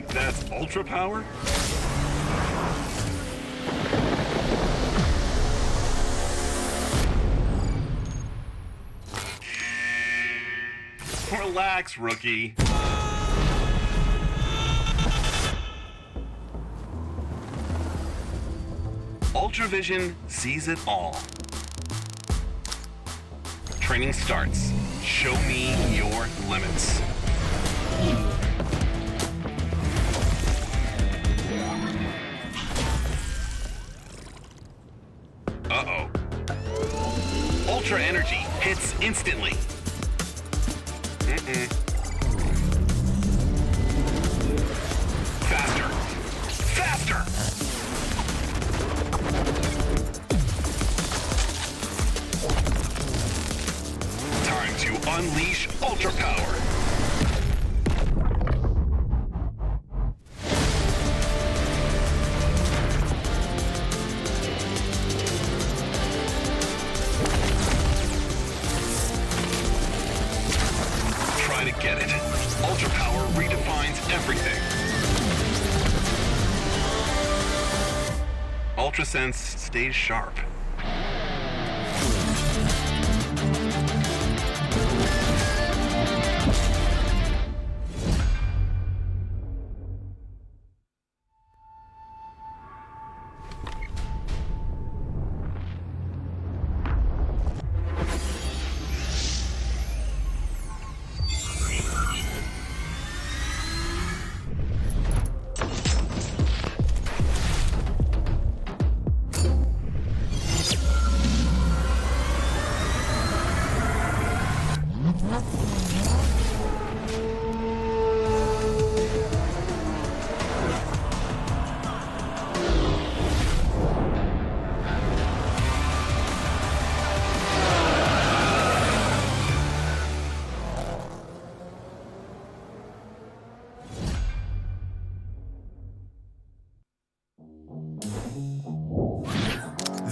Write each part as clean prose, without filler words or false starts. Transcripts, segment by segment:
think that's ultra power? Relax, rookie. Ultravision sees it all. Training starts. Show me your limits. Uh-oh. Ultra energy hits instantly. Faster! Faster! Time to unleash ultra power. Try to get it. Ultra power redefines everything. UltraSense stays sharp.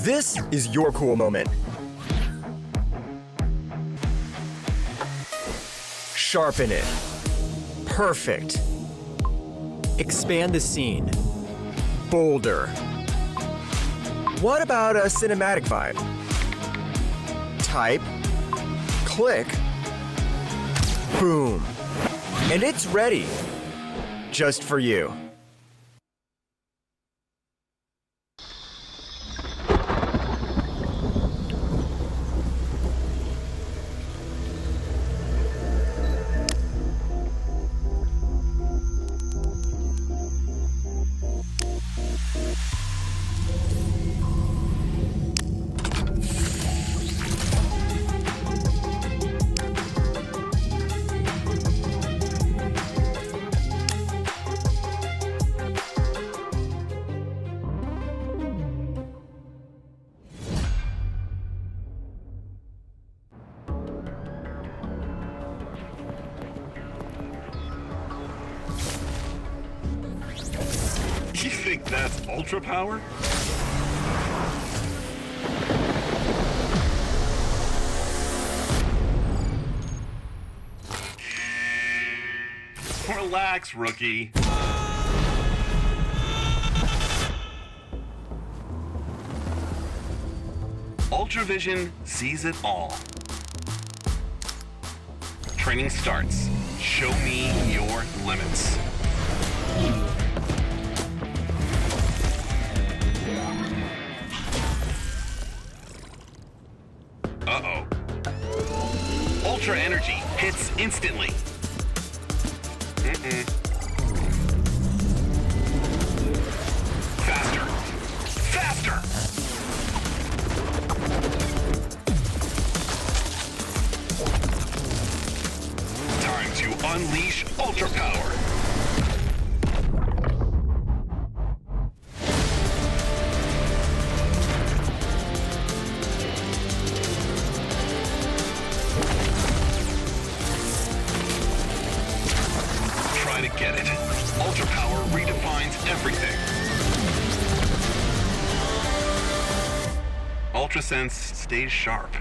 This is your cool moment. Sharpen it. Perfect. Expand the scene. Bolder. What about a cinematic vibe? Type. Click. Boom. And it's ready. Just for you. You think that's ultra power? Relax, rookie. Ultravision sees it all. Training starts. Show me your limits. Uh-oh. Ultra energy hits instantly. Faster! Faster! Time to unleash ultra power. Try to get it. Ultra power redefines everything. UltraSense stays sharp.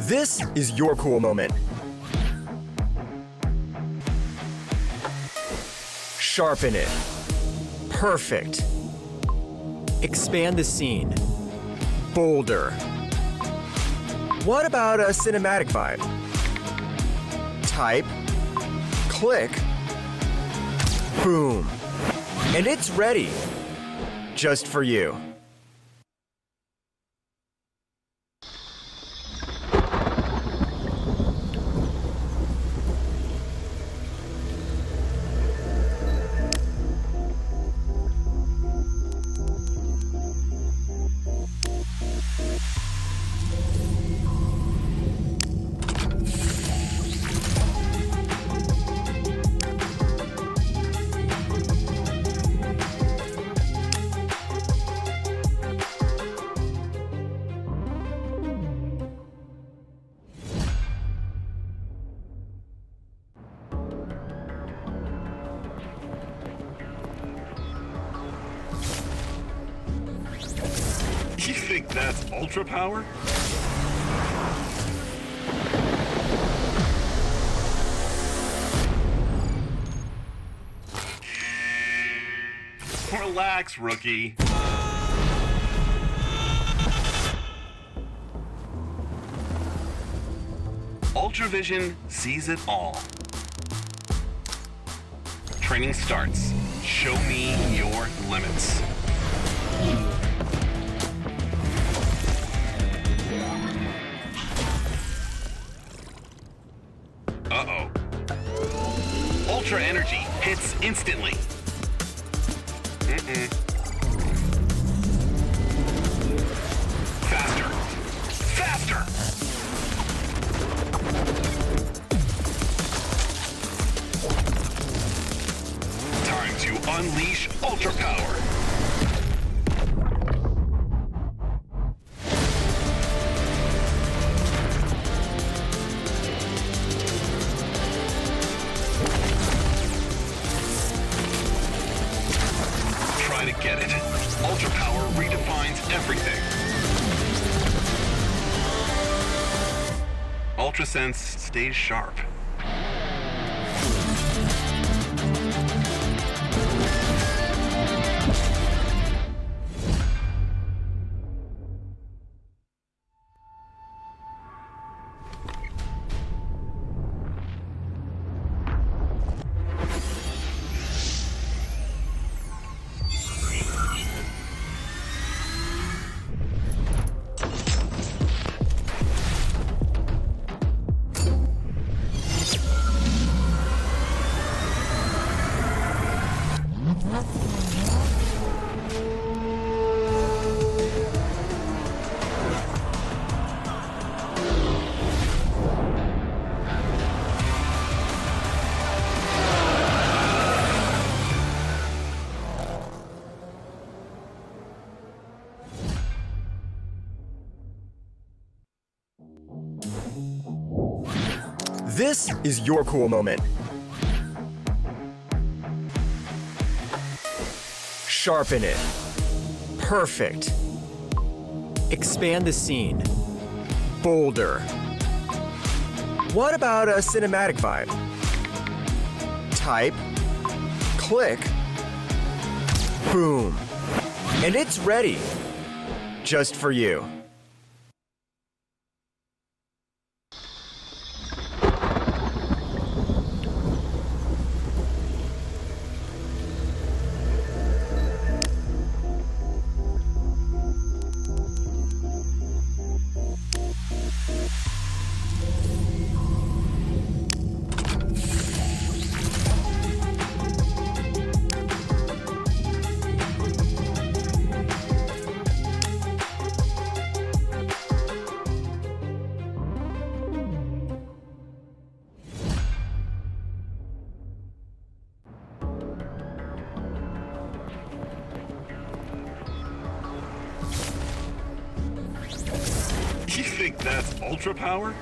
This is your cool moment. Sharpen it. Perfect. Expand the scene. Bolder. What about a cinematic vibe? Type. Click. Boom. And it's ready. Just for you. You think that's ultra power? Relax, rookie. Ultravision sees it all. Training starts. Show me your limits. Uh-oh. Ultra energy hits instantly. Faster. Faster! Time to unleash ultra power. Try to get it. Ultra power redefines everything. UltraSense stays sharp. This is your cool moment. Sharpen it. Perfect. Expand the scene. Bolder. What about a cinematic vibe? Type. Click. Boom. And it's ready. Just for you. You think that's ultra power?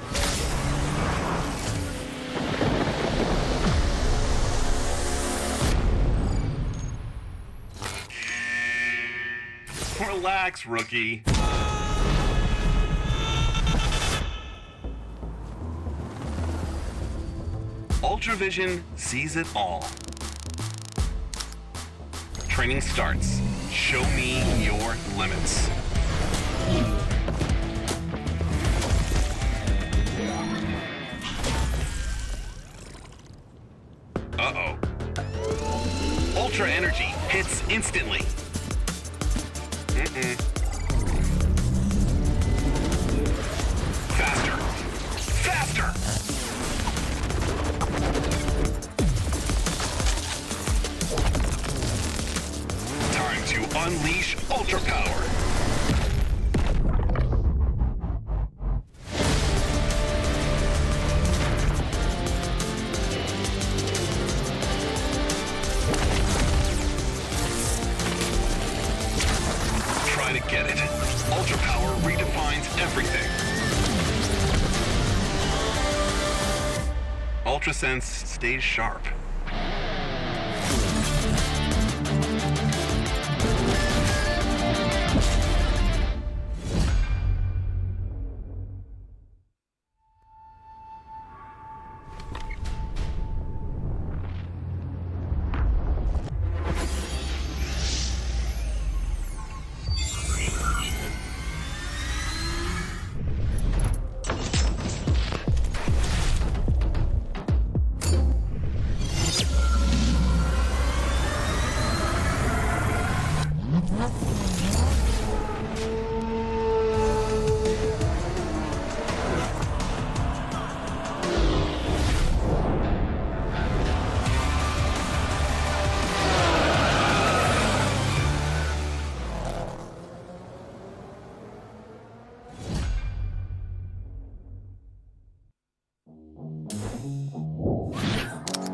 Relax, rookie. Ultravision sees it all. Training starts. Show me your limits. Uh-oh. Ultra energy hits instantly. Faster! Faster! Time to unleash ultra power. Try to get it. Ultra power redefines everything. UltraSense stays sharp.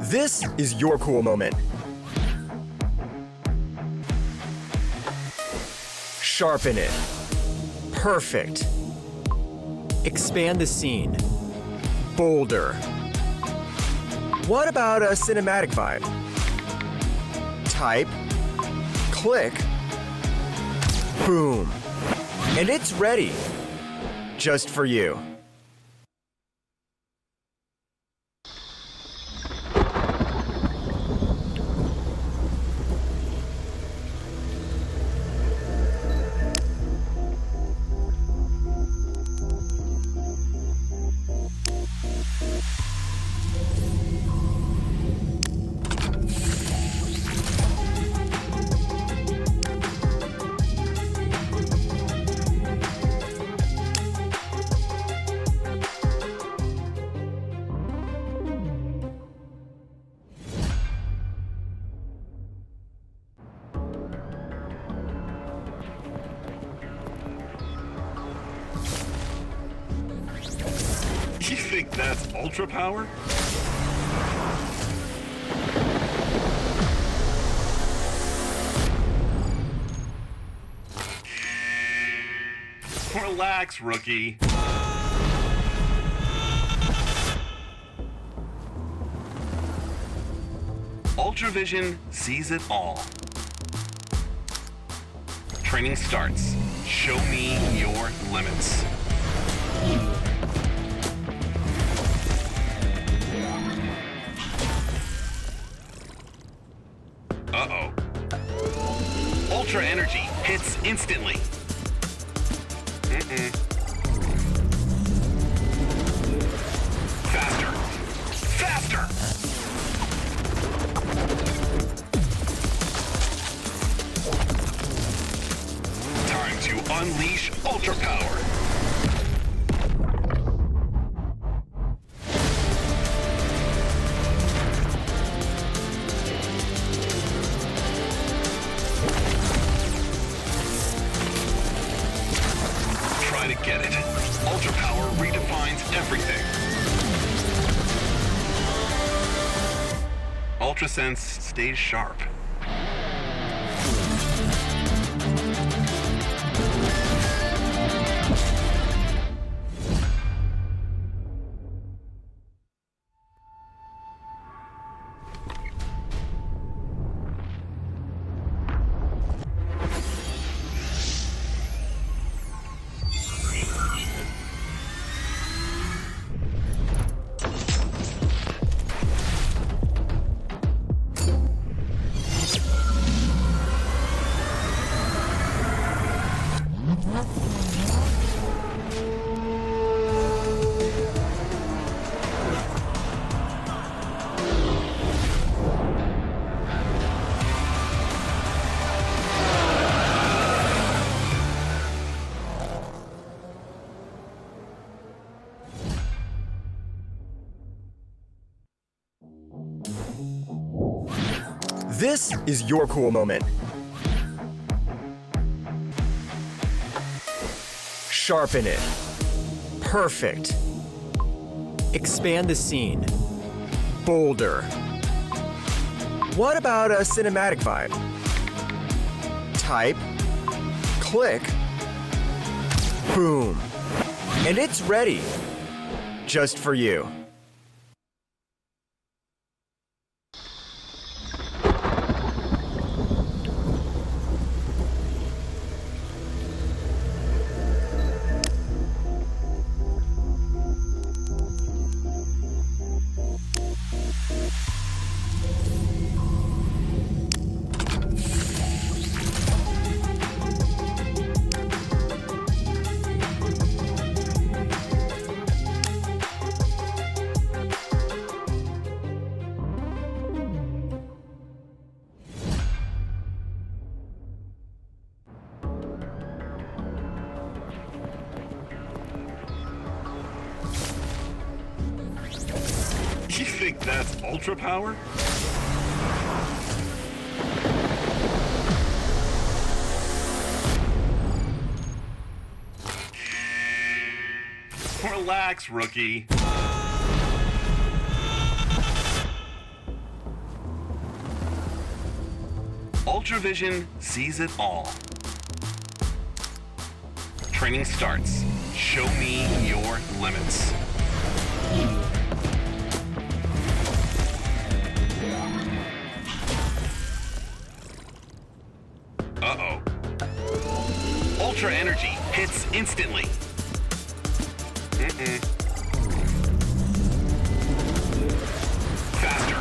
This is your cool moment. Sharpen it. Perfect. Expand the scene. Bolder. What about a cinematic vibe? Type. Click. Boom. And it's ready. Just for you. You think that's ultra power? Relax, rookie. UltraVision sees it all. Training starts. Show me your limits. Uh-oh. Ultra energy hits instantly. Faster! Faster! Time to unleash ultra power. Try to get it. Ultra power redefines everything. UltraSense stays sharp. This is your cool moment. Sharpen it. Perfect. Expand the scene. Bolder. What about a cinematic vibe? Type. Click. Boom. And it's ready. Just for you. You think that's ultra power? Relax, rookie. Ultravision sees it all. Training starts. Show me your limits. Uh-oh. Ultra energy hits instantly. Faster.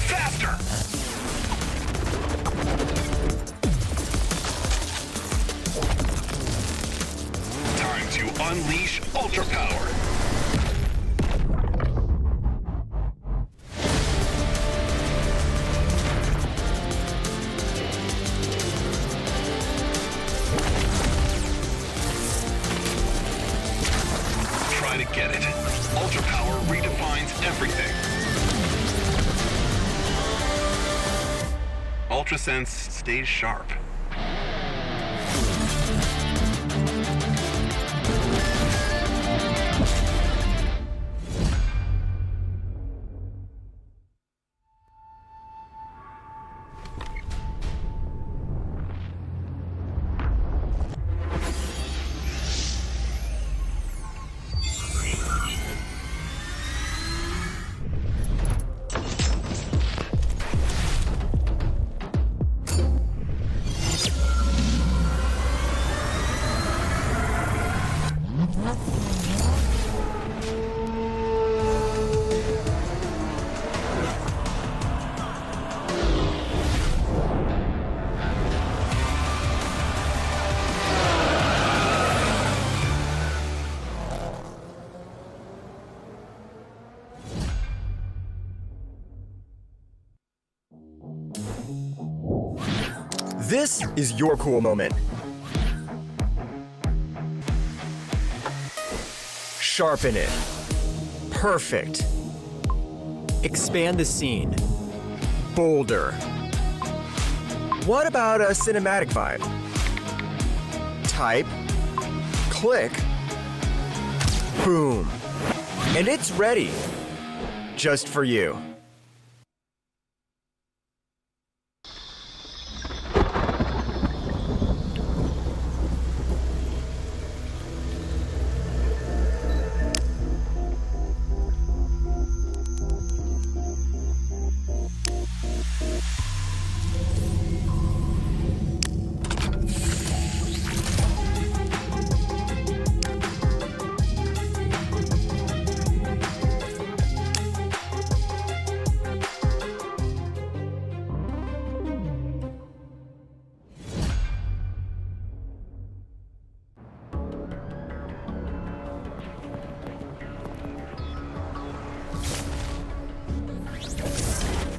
Faster! Time to unleash ultra power. Try to get it. Ultra power redefines everything. UltraSense stays sharp. This is your cool moment. Sharpen it. Perfect. Expand the scene. Bolder. What about a cinematic vibe? Type. Click. Boom. And it's ready. Just for you.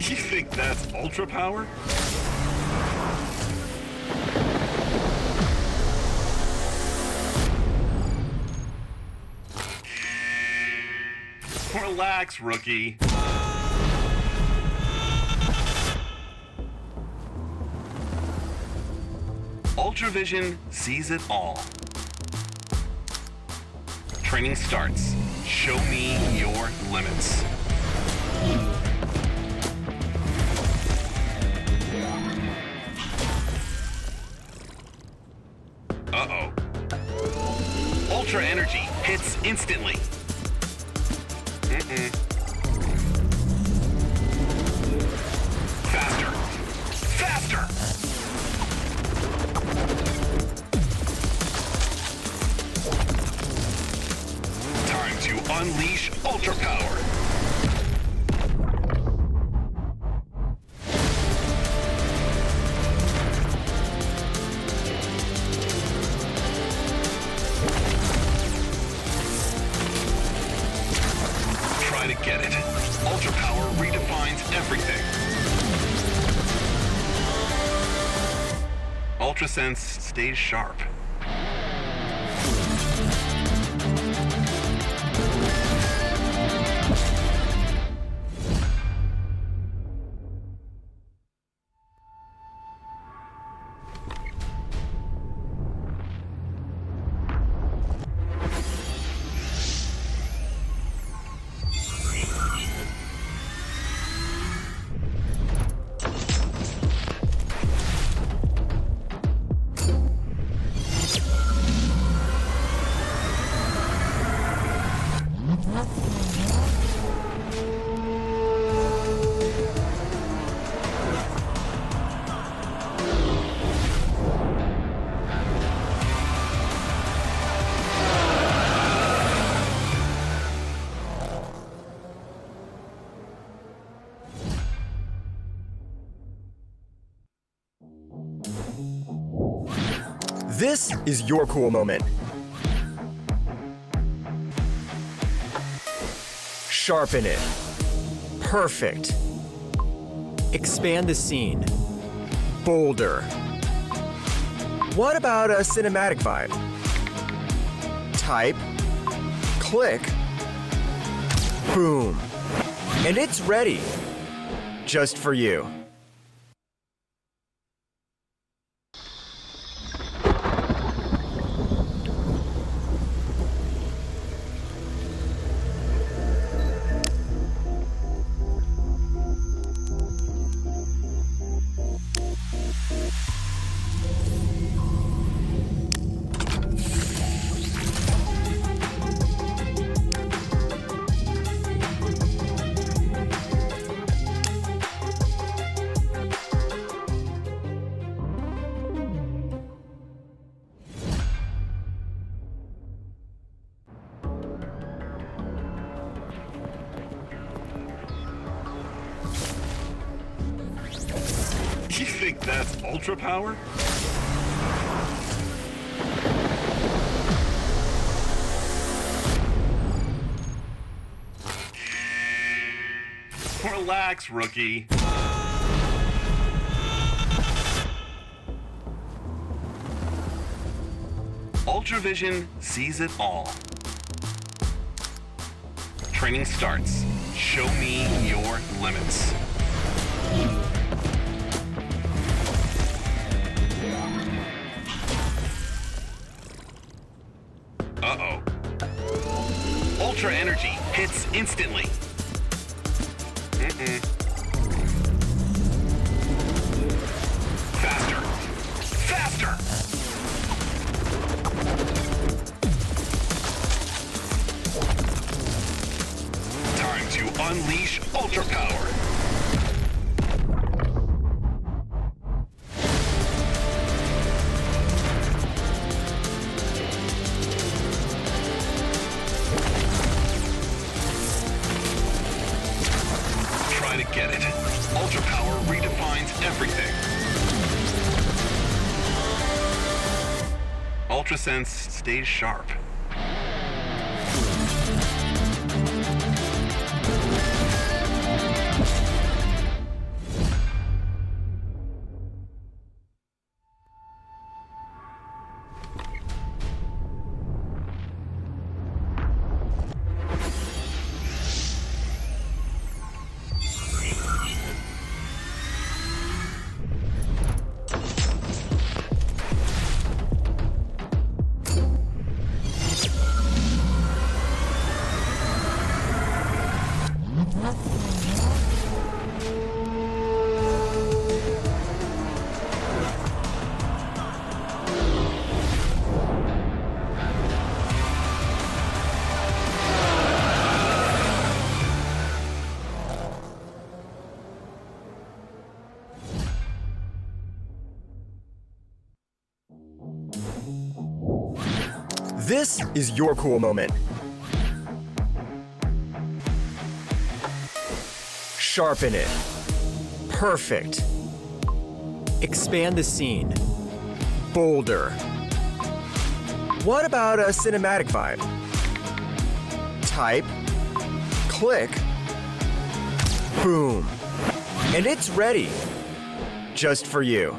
You think that's ultra power? Relax, rookie. Ultravision sees it all. Training starts. Show me your limits. Uh-oh. Ultra energy hits instantly. Faster. Faster! Time to unleash ultra power. Try to get it. Ultra power redefines everything. UltraSense stays sharp. This is your cool moment. Sharpen it. Perfect. Expand the scene. Bolder. What about a cinematic vibe? Type. Click. Boom. And it's ready. Just for you. You think that's ultra power? Relax, rookie. Ultravision sees it all. Training starts. Show me your limits. Uh-oh. Ultra energy hits instantly. Faster. Faster! Time to unleash ultra power. Try to get it. Ultra power redefines everything. UltraSense stays sharp. This is your cool moment. Sharpen it. Perfect. Expand the scene. Bolder. What about a cinematic vibe? Type. Click. Boom. And it's ready. Just for you.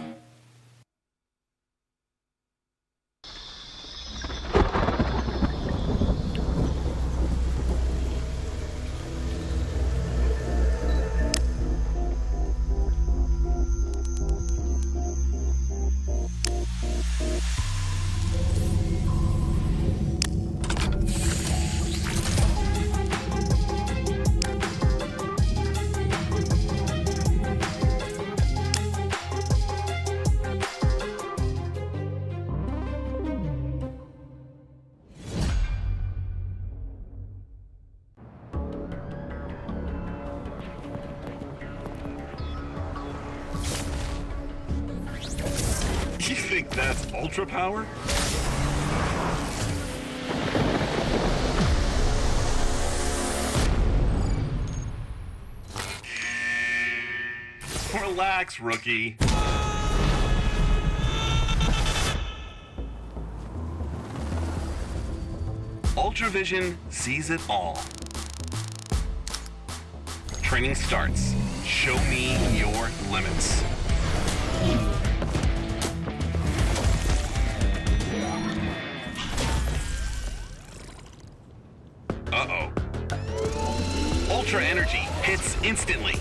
You think that's ultra power? Relax, rookie. Ultravision sees it all. Training starts. Show me your limits. Uh-oh. Ultra energy hits instantly.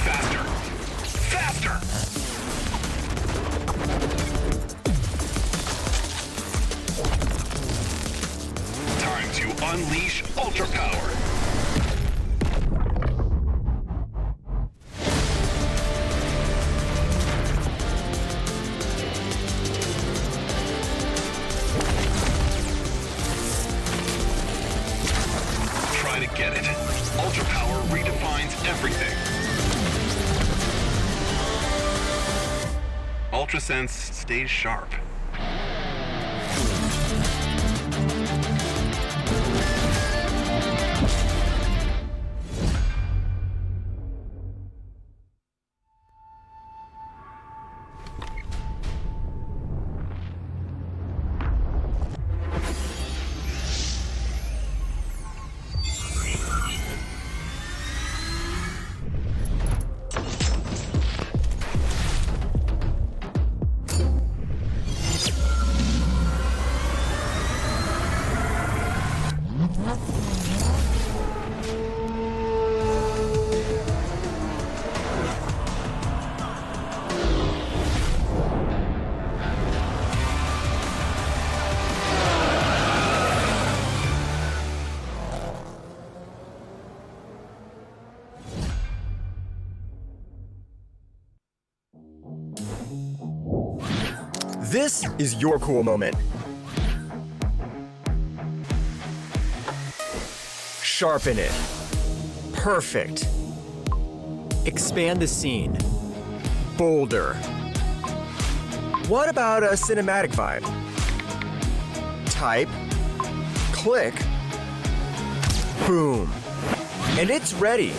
Faster! Faster! Time to unleash ultra power. Try to get it. Ultra power redefines everything. UltraSense stays sharp. This is your cool moment. Sharpen it. Perfect. Expand the scene. Bolder. What about a cinematic vibe? Type. Click. Boom. And it's ready.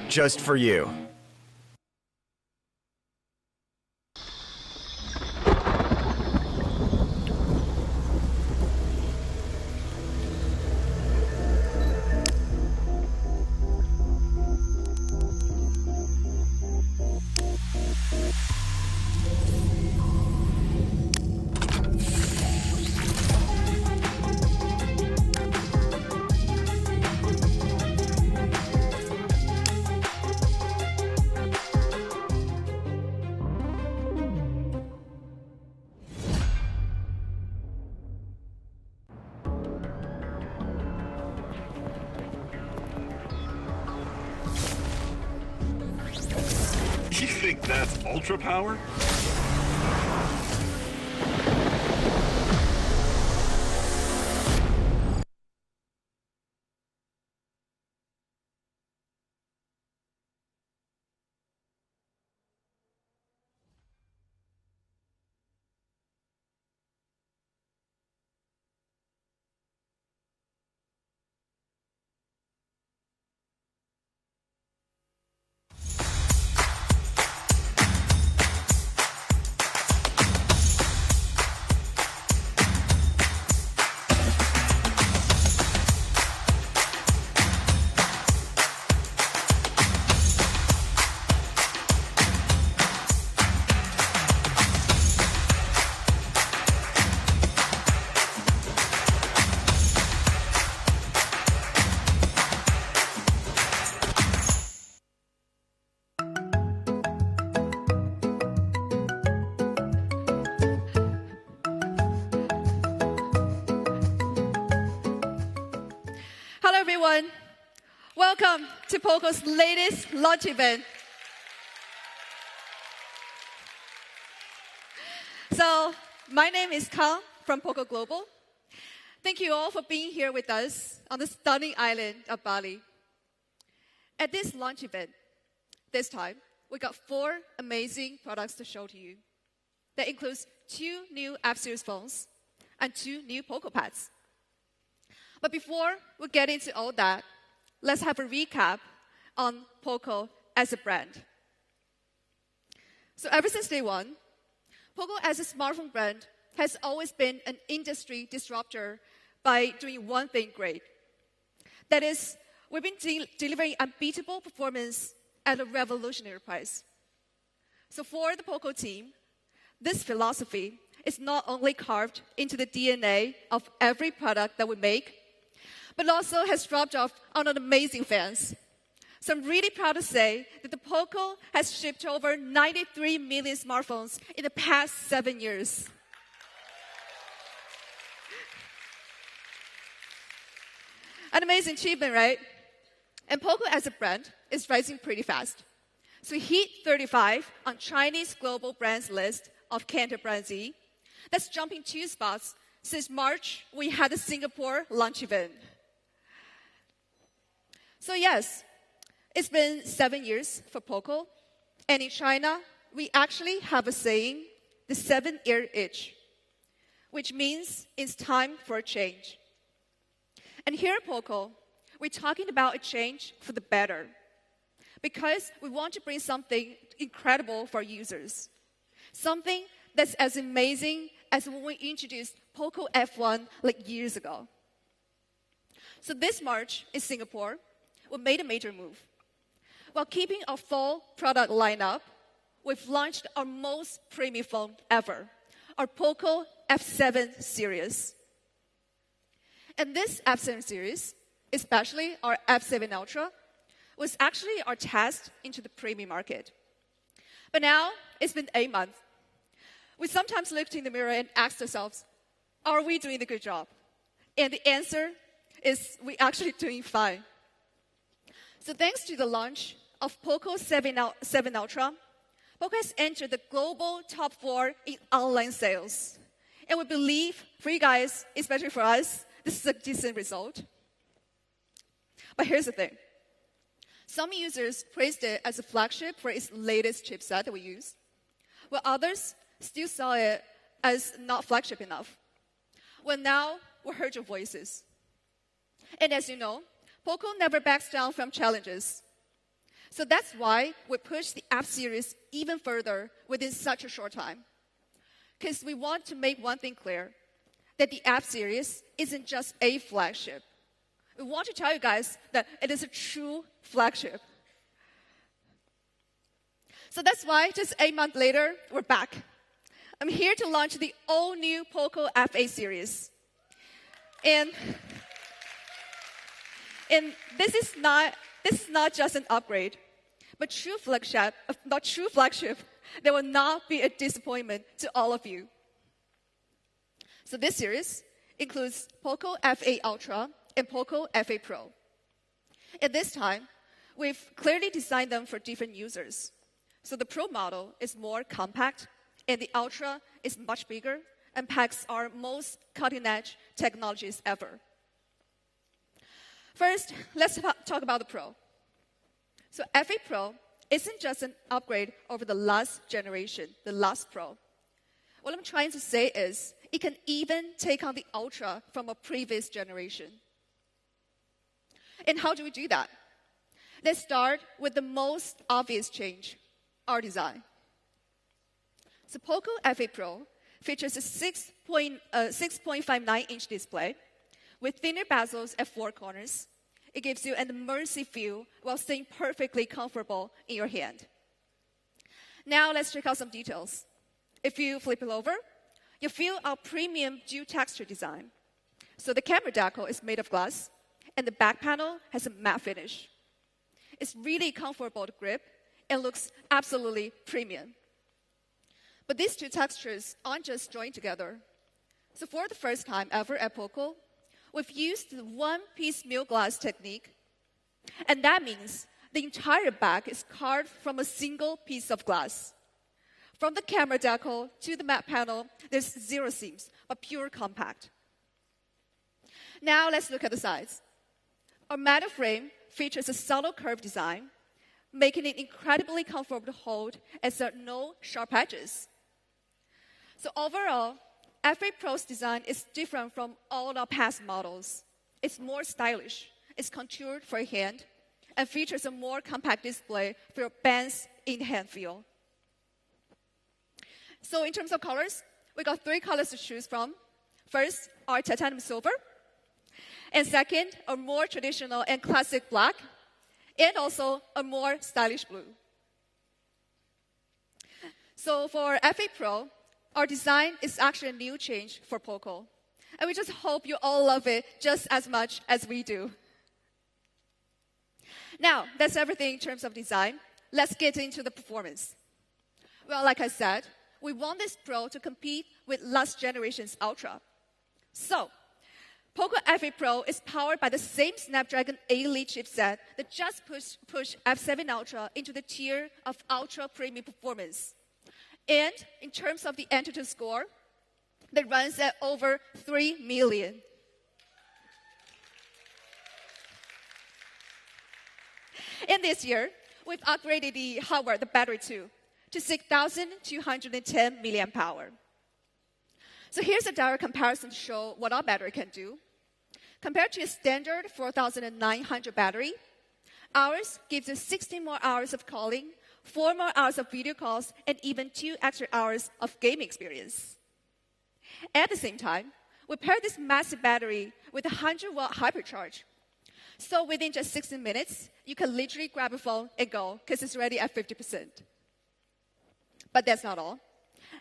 Just for you. You think that's ultra power? everyone. Welcome to Poco's latest launch event. So, my name is Kang from Poco Global. Thank you all for being here with us on the stunning island of Bali. At this launch event, this time, we got 4 amazing products to show to you. That includes 2 new F series phones and 2 new Poco Pads. But before we get into all that, let's have a recap on Poco as a brand. So ever since day one, Poco as a smartphone brand has always been an industry disruptor by doing one thing great. That is, we've been delivering unbeatable performance at a revolutionary price. So for the Poco team, this philosophy is not only carved into the DNA of every product that we make, but also has dropped off on an amazing fans. So I'm really proud to say that the Poco has shipped over 93 million smartphones in the past 7 years. An amazing achievement, right? And Poco as a brand is rising pretty fast. So we hit 35 on Chinese global brands list of Cantor Brand Z. That's jumping 2 spots since March we had the Singapore launch event. So yes, it's been 7 years for Poco. And in China, we actually have a saying, the 7-year itch, which means it's time for a change. And here at Poco, we're talking about a change for the better, because we want to bring something incredible for users. Something that's as amazing as when we introduced Poco F1 like years ago. So this March in Singapore, we made a major move. While keeping our full product lineup, we've launched our most premium phone ever, our Poco F7 series. And this F7 series, especially our F7 Ultra, was actually our test into the premium market. But now, it's been 8 months. We sometimes looked in the mirror and asked ourselves, are we doing a good job? And the answer is we're actually doing fine. So thanks to the launch of Poco 7 Ultra, Poco has entered the global top 4 in online sales. And we believe, for you guys, especially for us, this is a decent result. But here's the thing. Some users praised it as a flagship for its latest chipset that we use, while others still saw it as not flagship enough. Well, now we heard your voices. And as you know, Poco never backs down from challenges. So that's why we pushed the F series even further within such a short time. Because we want to make one thing clear, that the F series isn't just a flagship. We want to tell you guys that it is a true flagship. So that's why just 8 months later, we're back. I'm here to launch the all-new Poco F8 series. And this is not just an upgrade, but true flagship that will not be a disappointment to all of you. So this series includes Poco F8 Ultra and Poco F8 Pro. At this time, we've clearly designed them for different users. So the Pro model is more compact, and the Ultra is much bigger and packs our most cutting-edge technologies ever. First, let's talk about the Pro. So F8 Pro isn't just an upgrade over the last generation, the last Pro. What I'm trying to say is it can even take on the Ultra from a previous generation. And how do we do that? Let's start with the most obvious change, our design. So Poco F8 Pro features a 6.59-inch display with thinner bezels at 4 corners. It gives you an immersive feel while staying perfectly comfortable in your hand. Now let's check out some details. If you flip it over, you feel our premium dual texture design. So the camera decal is made of glass, and the back panel has a matte finish. It's really comfortable to grip and looks absolutely premium. But these 2 textures aren't just joined together. So for the first time ever at Poco, we've used the one-piece mill glass technique, and that means the entire back is carved from a single piece of glass. From the camera decal to the matte panel, there's zero seams, but pure compact. Now let's look at the sides. Our metal frame features a subtle curved design, making it incredibly comfortable to hold as there are no sharp edges. So overall, F8 Pro's design is different from all our past models. It's more stylish, it's contoured for a hand, and features a more compact display for your band's in-hand feel. So in terms of colors, we got 3 colors to choose from. First, our titanium silver. And second, a more traditional and classic black. And also a more stylish blue. So for F8 Pro, our design is actually a new change for Poco. And we just hope you all love it just as much as we do. Now, that's everything in terms of design. Let's get into the performance. Well, like I said, we want this Pro to compete with last generation's Ultra. So, Poco F8 Pro is powered by the same Snapdragon 8 Elite chipset that just pushed F7 Ultra into the tier of ultra premium performance. And in terms of the Antutu score, that runs at over 3 million. And this year, we've upgraded the hardware, the battery too, to 6,210 milliamp hour. So here's a direct comparison to show what our battery can do. Compared to a standard 4,900 battery, ours gives us 16 more hours of calling, 4 more hours of video calls, and even 2 extra hours of gaming experience. At the same time, we pair this massive battery with a 100-watt hypercharge. So within just 16 minutes, you can literally grab a phone and go, because it's already at 50%. But that's not all.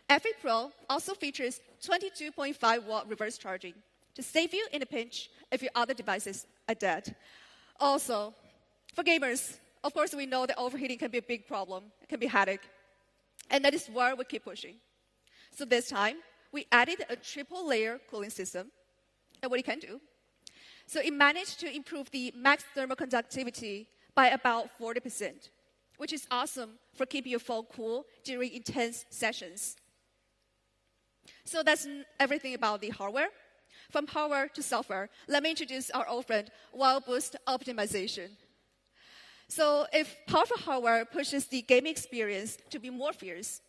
F8 Pro also features 22.5-watt reverse charging to save you in a pinch if your other devices are dead. Also, for gamers, of course, we know that overheating can be a big problem. It can be a headache. And that is where we keep pushing. So this time, we added a triple-layer cooling system. And what it can do. So it managed to improve the max thermal conductivity by about 40%, which is awesome for keeping your phone cool during intense sessions. So that's everything about the hardware. From hardware to software, let me introduce our old friend, While Boost Optimization. So if powerful hardware pushes the gaming experience to be more fierce,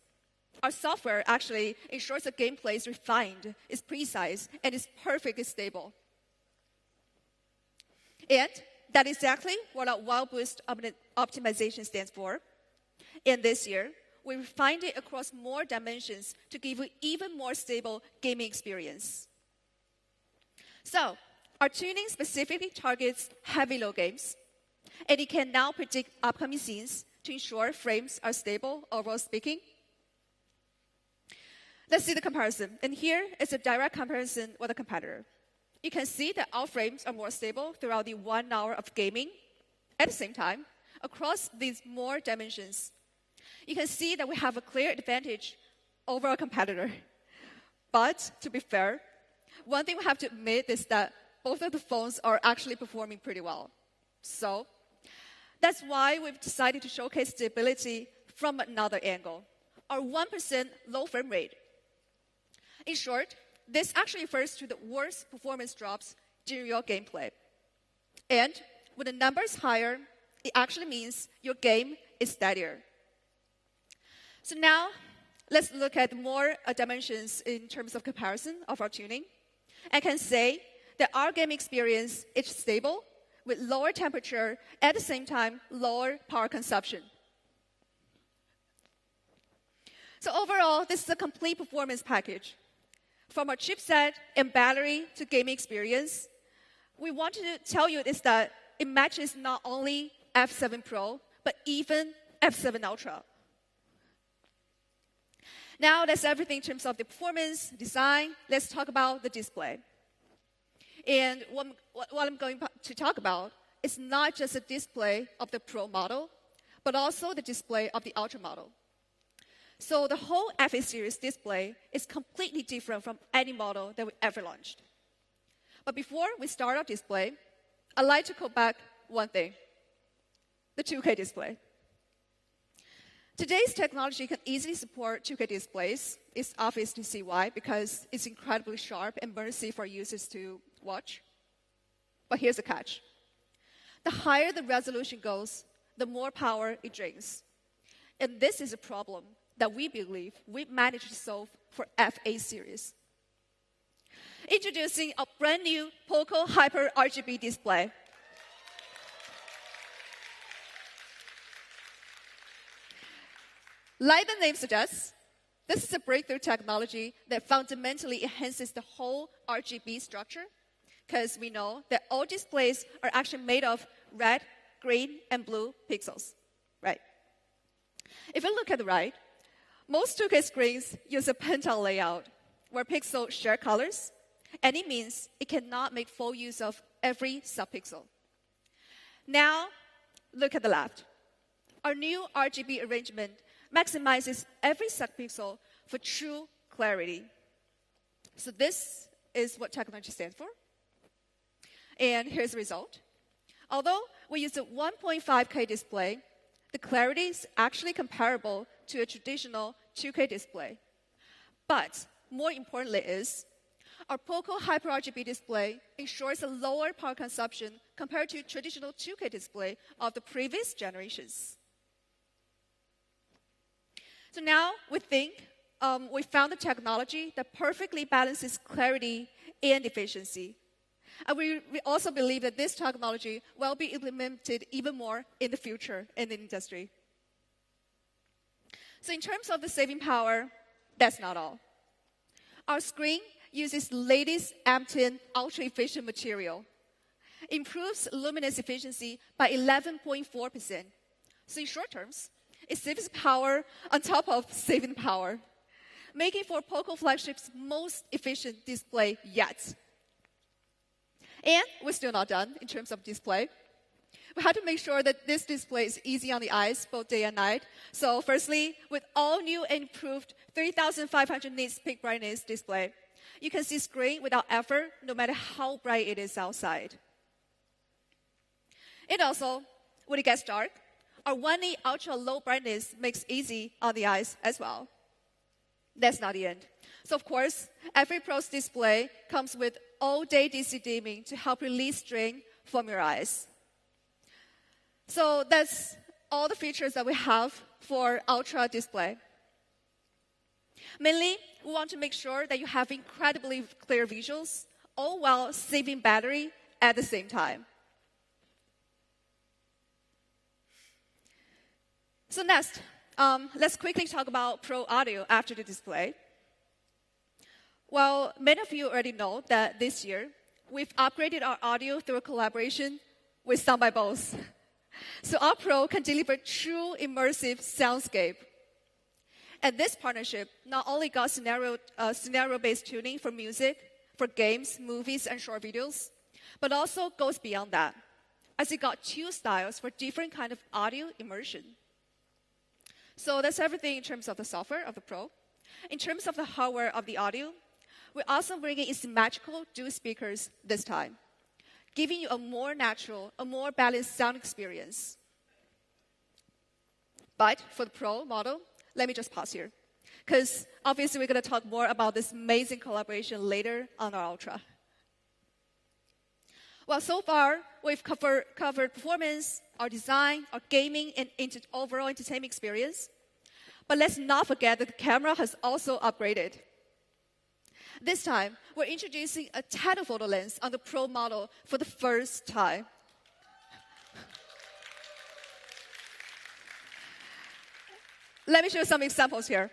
our software actually ensures the gameplay is refined, is precise, and is perfectly stable. And that's exactly what our While Boost Optimization stands for. And this year, we refined it across more dimensions to give you even more stable gaming experience. So, our tuning specifically targets heavy load games, and it can now predict upcoming scenes to ensure frames are stable, overall speaking. Let's see the comparison. And here is a direct comparison with a competitor. You can see that our frames are more stable throughout the 1 hour of gaming. At the same time, across these more dimensions, you can see that we have a clear advantage over our competitor. But to be fair, one thing we have to admit is that both of the phones are actually performing pretty well. So that's why we've decided to showcase stability from another angle, our 1% low frame rate. In short, this actually refers to the worst performance drops during your gameplay. And when the number is higher, it actually means your game is steadier. So now, let's look at more dimensions in terms of comparison of our tuning. I can say that our game experience is stable with lower temperature, at the same time, lower power consumption. So overall, this is a complete performance package. From our chipset and battery to gaming experience, we want to tell you is that it matches not only F7 Pro, but even F7 Ultra. Now, that's everything in terms of the performance, design. Let's talk about the display. And what I'm going to talk about is not just a display of the Pro model, but also the display of the Ultra model. So the whole F8 series display is completely different from any model that we ever launched. But before we start our display, I'd like to go back one thing, the 2K display. Today's technology can easily support 2K displays. It's obvious to see why, because it's incredibly sharp and mercy for users to watch. But here's the catch. The higher the resolution goes, the more power it drains. And this is a problem that we believe we've managed to solve for F8 series. Introducing a brand new Poco Hyper RGB display. Like the name suggests, this is a breakthrough technology that fundamentally enhances the whole RGB structure, because we know that all displays are actually made of red, green, and blue pixels, right? If you look at the right, most 2K screens use a pentile layout where pixels share colors, and it means it cannot make full use of every subpixel. Now, look at the left. Our new RGB arrangement maximizes every subpixel for true clarity. So this is what technology stands for. And here's the result. Although we use a 1.5K display, the clarity is actually comparable to a traditional 2K display. But more importantly is, our Poco Hyper RGB display ensures a lower power consumption compared to traditional 2K display of the previous generations. So now we think we found the technology that perfectly balances clarity and efficiency. And we also believe that this technology will be implemented even more in the future in the industry. So in terms of the saving power, that's not all. Our screen uses the latest M10 ultra-efficient material. Improves luminous efficiency by 11.4%. So in short terms, it saves power on top of saving power, making for Poco flagship's most efficient display yet. And we're still not done in terms of display. We had to make sure that this display is easy on the eyes, both day and night. So firstly, with all new and improved 3,500 nits peak brightness display, you can see screen without effort, no matter how bright it is outside. And also, when it gets dark, our 1.8 ultra low brightness makes easy on the eyes as well. That's not the end. So of course, F8 Pro's display comes with all-day DC dimming to help release strain from your eyes. So that's all the features that we have for Ultra display. Mainly, we want to make sure that you have incredibly clear visuals, all while saving battery at the same time. So next, let's quickly talk about Pro Audio after the display. Well, many of you already know that this year, we've upgraded our audio through a collaboration with Sound by Bose. So our Pro can deliver true immersive soundscape. And this partnership not only got scenario-based tuning for music, for games, movies, and short videos, but also goes beyond that, as it got 2 styles for different kind of audio immersion. So that's everything in terms of the software of the Pro. In terms of the hardware of the audio, we're also bringing in symmetrical dual speakers this time, giving you a more natural, a more balanced sound experience. But for the Pro model, let me just pause here, because obviously we're going to talk more about this amazing collaboration later on our Ultra. Well, so far, we've covered performance, our design, our gaming, and overall entertainment experience. But let's not forget that the camera has also upgraded. This time, we're introducing a telephoto lens on the Pro model for the first time. Let me show you some examples here.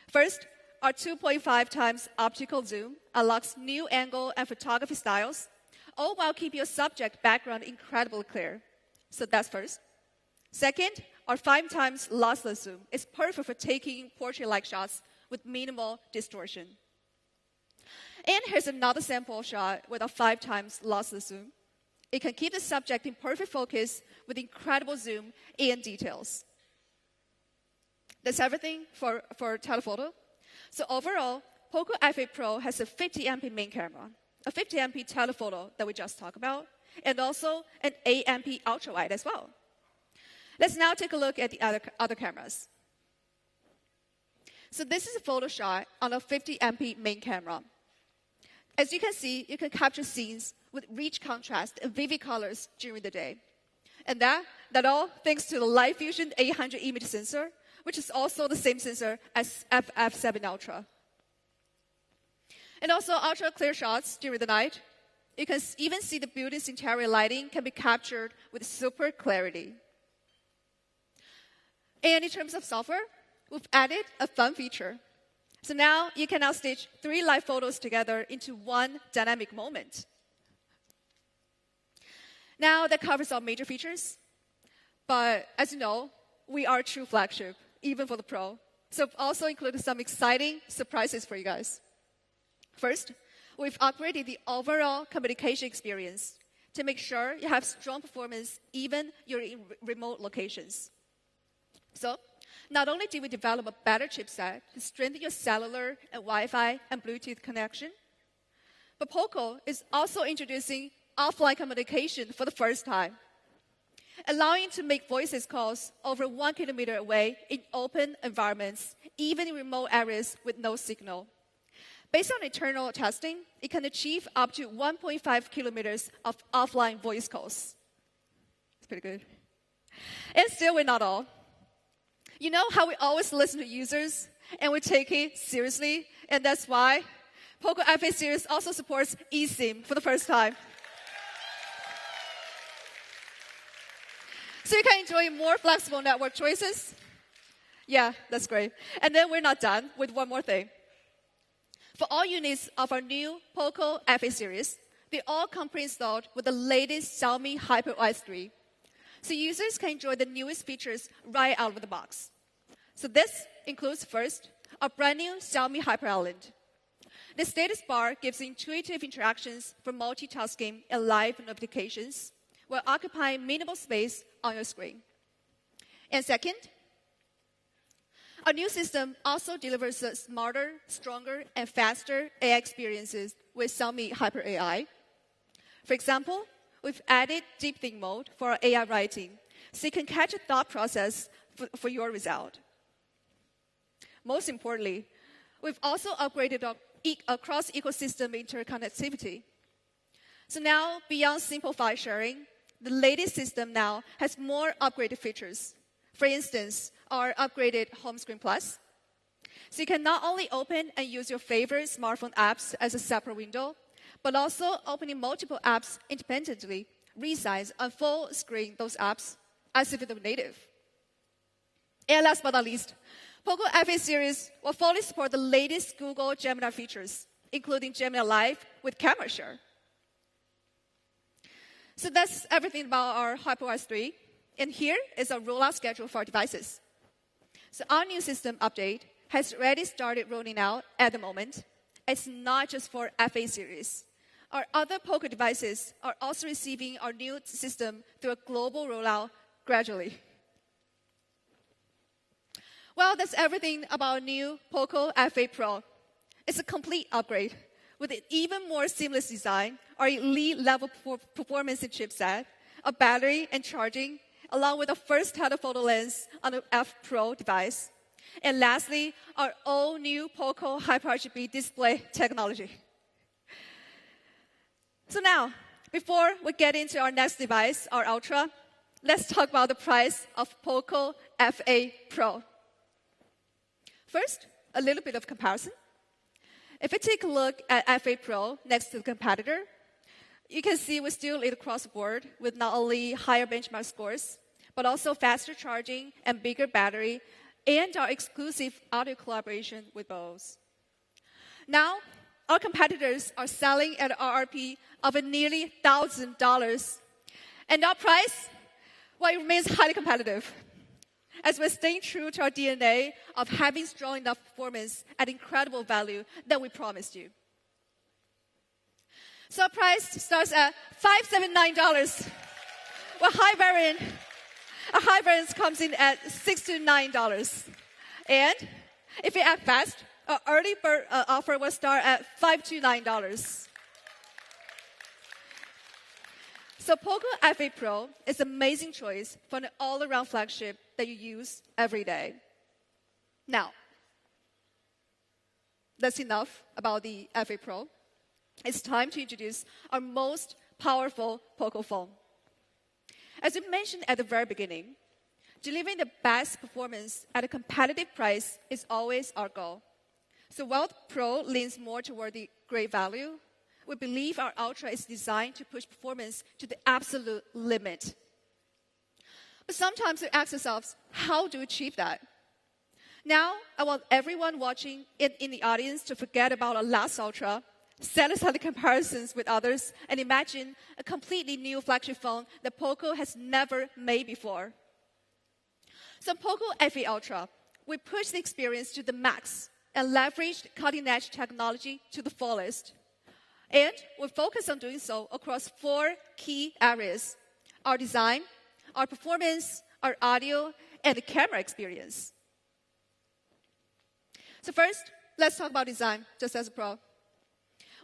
First, our 2.5 times optical zoom unlocks new angle and photography styles, all while keeping your subject background incredibly clear. So that's first. Second, our 5 times lossless zoom is perfect for taking portrait-like shots with minimal distortion. And here's another sample shot with a 5 times lossless zoom. It can keep the subject in perfect focus with incredible zoom and details. That's everything for telephoto. So overall, Poco F8 Pro has a 50 MP main camera, a 50MP telephoto that we just talked about, and also an 8MP ultra wide as well. Let's now take a look at the other cameras. So this is a photo shot on a 50MP main camera. As you can see, you can capture scenes with rich contrast and vivid colors during the day. And that all thanks to the Light Fusion 800 image sensor, which is also the same sensor as F8 Ultra. And also ultra clear shots during the night. You can even see the building's interior lighting can be captured with super clarity. And in terms of software, we've added a fun feature. So now you can now stitch 3 live photos together into one dynamic moment. Now that covers all major features. But as you know, we are a true flagship, even for the Pro. So I've also included some exciting surprises for you guys. First, we've upgraded the overall communication experience to make sure you have strong performance even you're in remote locations. So, not only did we develop a better chipset to strengthen your cellular and Wi-Fi and Bluetooth connection, but Poco is also introducing offline communication for the first time, allowing you to make voice calls over 1 kilometer away in open environments, even in remote areas with no signal. Based on internal testing, it can achieve up to 1.5 kilometers of offline voice calls. It's pretty good. And still, we're not all. You know how we always listen to users and we take it seriously, and that's why Poco F8 series also supports eSIM for the first time. So you can enjoy more flexible network choices. Yeah, that's great. And then we're not done with one more thing. For all units of our new Poco F8 series, they all come pre-installed with the latest Xiaomi HyperOS 3. So users can enjoy the newest features right out of the box. So this includes first, a brand new Xiaomi Hyper Island. The status bar gives intuitive interactions for multitasking and live notifications while occupying minimal space on your screen. And second, our new system also delivers smarter, stronger, and faster AI experiences with Xiaomi Hyper AI. For example, we've added deep think mode for our AI writing, so you can catch a thought process for your result. Most importantly, we've also upgraded our cross-ecosystem interconnectivity. So now, beyond simple file sharing, the latest system now has more upgraded features. For instance, our upgraded Home Screen Plus. So you can not only open and use your favorite smartphone apps as a separate window, but also opening multiple apps independently, resize and full screen those apps as if it were native. And last but not least, Poco F8 series will fully support the latest Google Gemini features, including Gemini Live with camera share. So that's everything about our HyperOS 3. And here is our rollout schedule for our devices. So our new system update has already started rolling out at the moment. It's not just for F8 series. Our other Poco devices are also receiving our new system through a global rollout gradually. Well, that's everything about our new Poco F8 Pro. It's a complete upgrade with an even more seamless design, our elite level performance and chipset, a battery and charging, along with the first telephoto lens on the F Pro device. And lastly, our all-new Poco Hyper RGB display technology. So now, before we get into our next device, our Ultra, let's talk about the price of Poco F8 Pro. First, a little bit of comparison. If we take a look at F8 Pro next to the competitor, you can see we still lead across the board with not only higher benchmark scores, but also faster charging and bigger battery, and our exclusive audio collaboration with Bose. Now, our competitors are selling at an RRP of nearly $1,000. And our price, well, it remains highly competitive, as we're staying true to our DNA of having strong enough performance at incredible value that we promised you. So our price starts at $579, while our high variant comes in at $69. And if you act fast, our early bird offer will start at $529. So Poco F8 Pro is an amazing choice for an all-around flagship that you use every day. Now, that's enough about the F8 Pro. It's time to introduce our most powerful Poco phone. As we mentioned at the very beginning, delivering the best performance at a competitive price is always our goal. So while the Pro leans more toward the great value, we believe our Ultra is designed to push performance to the absolute limit. But sometimes we ask ourselves, how do we achieve that? Now, I want everyone watching in the audience to forget about our last Ultra, set aside the comparisons with others, and imagine a completely new flagship phone that Poco has never made before. So Poco F8 Ultra, we push the experience to the max and leveraged cutting-edge technology to the fullest. And we focus on doing so across 4 key areas: our design, our performance, our audio, and the camera experience. So first, let's talk about design, just as a pro.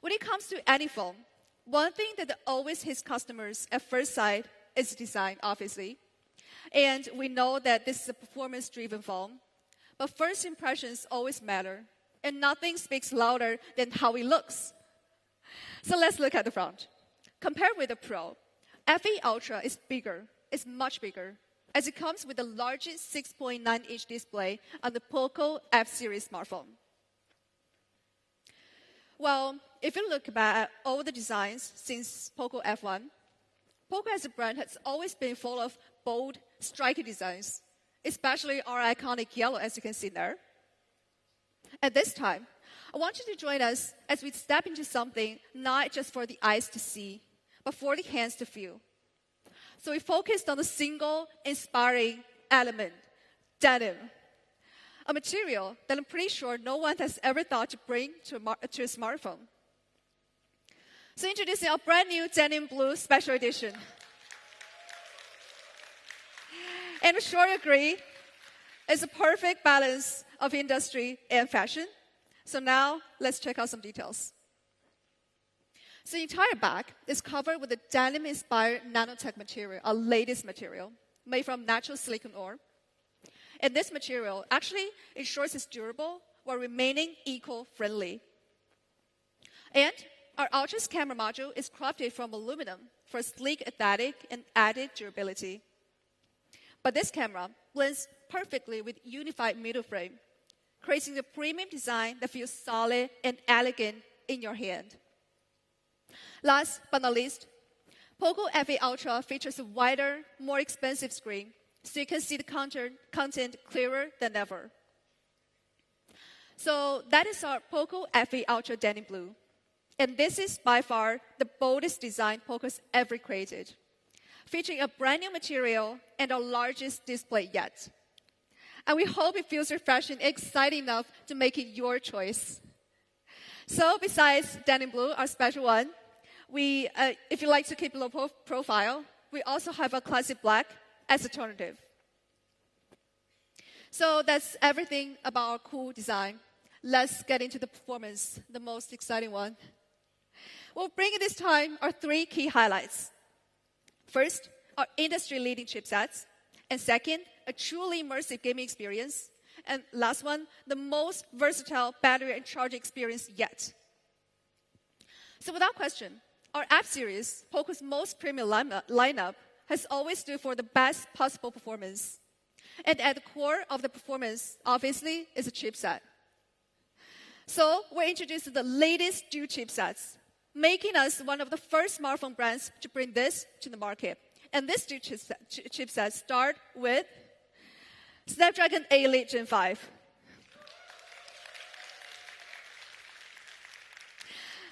When it comes to any phone, one thing that always hits customers at first sight is design, obviously. And we know that this is a performance-driven phone. But first impressions always matter, and nothing speaks louder than how it looks. So let's look at the front. Compared with the Pro, F8 Ultra is bigger, it's much bigger, as it comes with the largest 6.9-inch display on the Poco F series smartphone. Well, if you look back at all the designs since Poco F1, Poco as a brand has always been full of bold, striking designs, especially our iconic yellow, as you can see there. At this time, I want you to join us as we step into something not just for the eyes to see, but for the hands to feel. So we focused on a single inspiring element, denim, a material that I'm pretty sure no one has ever thought to bring to a smartphone. So introducing our brand new denim blue special edition. And we sure agree, it's a perfect balance of industry and fashion. So now, let's check out some details. So the entire back is covered with a denim-inspired nanotech material, our latest material, made from natural silicon ore. And this material actually ensures it's durable while remaining eco-friendly. And our Ultra's camera module is crafted from aluminum for sleek aesthetic and added durability. But this camera blends perfectly with unified middle frame, creating a premium design that feels solid and elegant in your hand. Last but not least, Poco F8 Ultra features a wider, more expensive screen, so you can see the content clearer than ever. So that is our Poco F8 Ultra Denim Blue. And this is by far the boldest design Poco's ever created, featuring a brand new material and our largest display yet. And we hope it feels refreshing and exciting enough to make it your choice. So besides Denim Blue, our special one, if you like to keep a low profile, we also have a classic black as alternative. So that's everything about our cool design. Let's get into the performance, the most exciting one. We'll bring in this time our 3 key highlights. First, our industry-leading chipsets. And second, a truly immersive gaming experience. And last one, the most versatile battery and charging experience yet. So without question, our F series, Poco's most premium lineup, has always stood for the best possible performance. And at the core of the performance, obviously, is a chipset. So we're introducing the latest dual chipsets, making us one of the first smartphone brands to bring this to the market. And this dual chipset start with Snapdragon 8 Elite Gen 5.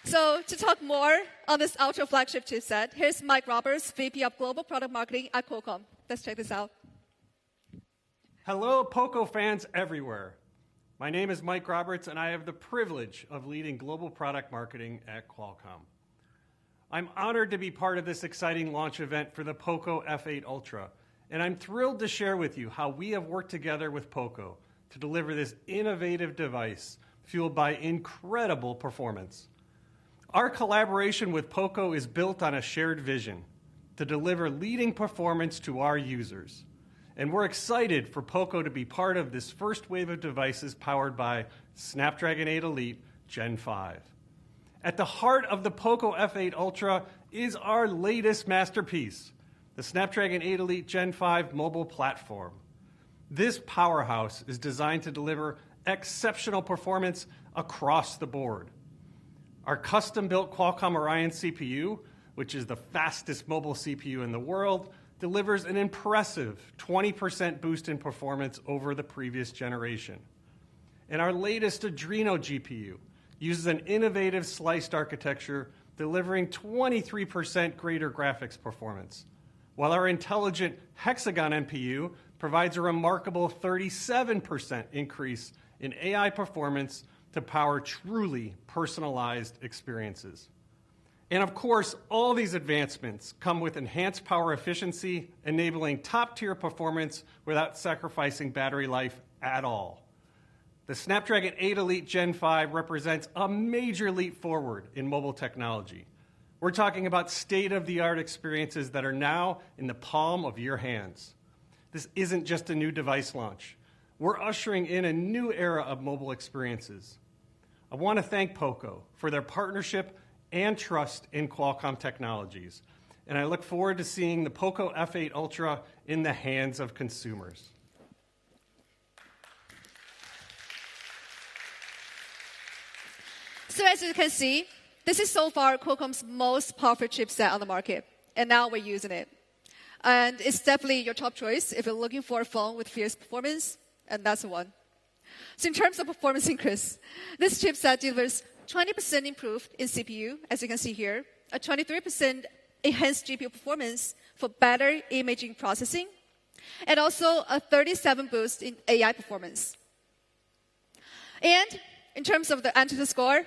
So to talk more on this Ultra flagship chipset, here's Mike Roberts, VP of Global Product Marketing at Qualcomm. Let's check this out. Hello, Poco fans everywhere. My name is Mike Roberts, and I have the privilege of leading global product marketing at Qualcomm. I'm honored to be part of this exciting launch event for the Poco F8 Ultra, and I'm thrilled to share with you how we have worked together with Poco to deliver this innovative device fueled by incredible performance. Our collaboration with Poco is built on a shared vision, to deliver leading performance to our users. And we're excited for Poco to be part of this first wave of devices powered by Snapdragon 8 Elite Gen 5. At the heart of the Poco F8 Ultra is our latest masterpiece, the Snapdragon 8 Elite Gen 5 mobile platform. This powerhouse is designed to deliver exceptional performance across the board. Our custom-built Qualcomm Orion CPU, which is the fastest mobile CPU in the world, delivers an impressive 20% boost in performance over the previous generation. And our latest Adreno GPU uses an innovative sliced architecture, delivering 23% greater graphics performance, while our intelligent Hexagon NPU provides a remarkable 37% increase in AI performance to power truly personalized experiences. And of course, all these advancements come with enhanced power efficiency, enabling top-tier performance without sacrificing battery life at all. The Snapdragon 8 Elite Gen 5 represents a major leap forward in mobile technology. We're talking about state-of-the-art experiences that are now in the palm of your hands. This isn't just a new device launch. We're ushering in a new era of mobile experiences. I want to thank Poco for their partnership and trust in Qualcomm Technologies, and I look forward to seeing the Poco F8 Ultra in the hands of consumers. So as you can see, this is so far Qualcomm's most powerful chipset on the market, and now we're using it. And it's definitely your top choice if you're looking for a phone with fierce performance, and that's the one. So in terms of performance increase, this chipset delivers 20% improved in CPU, as you can see here, a 23% enhanced GPU performance for better imaging processing, and also a 37% boost in AI performance. And in terms of the Antutu score,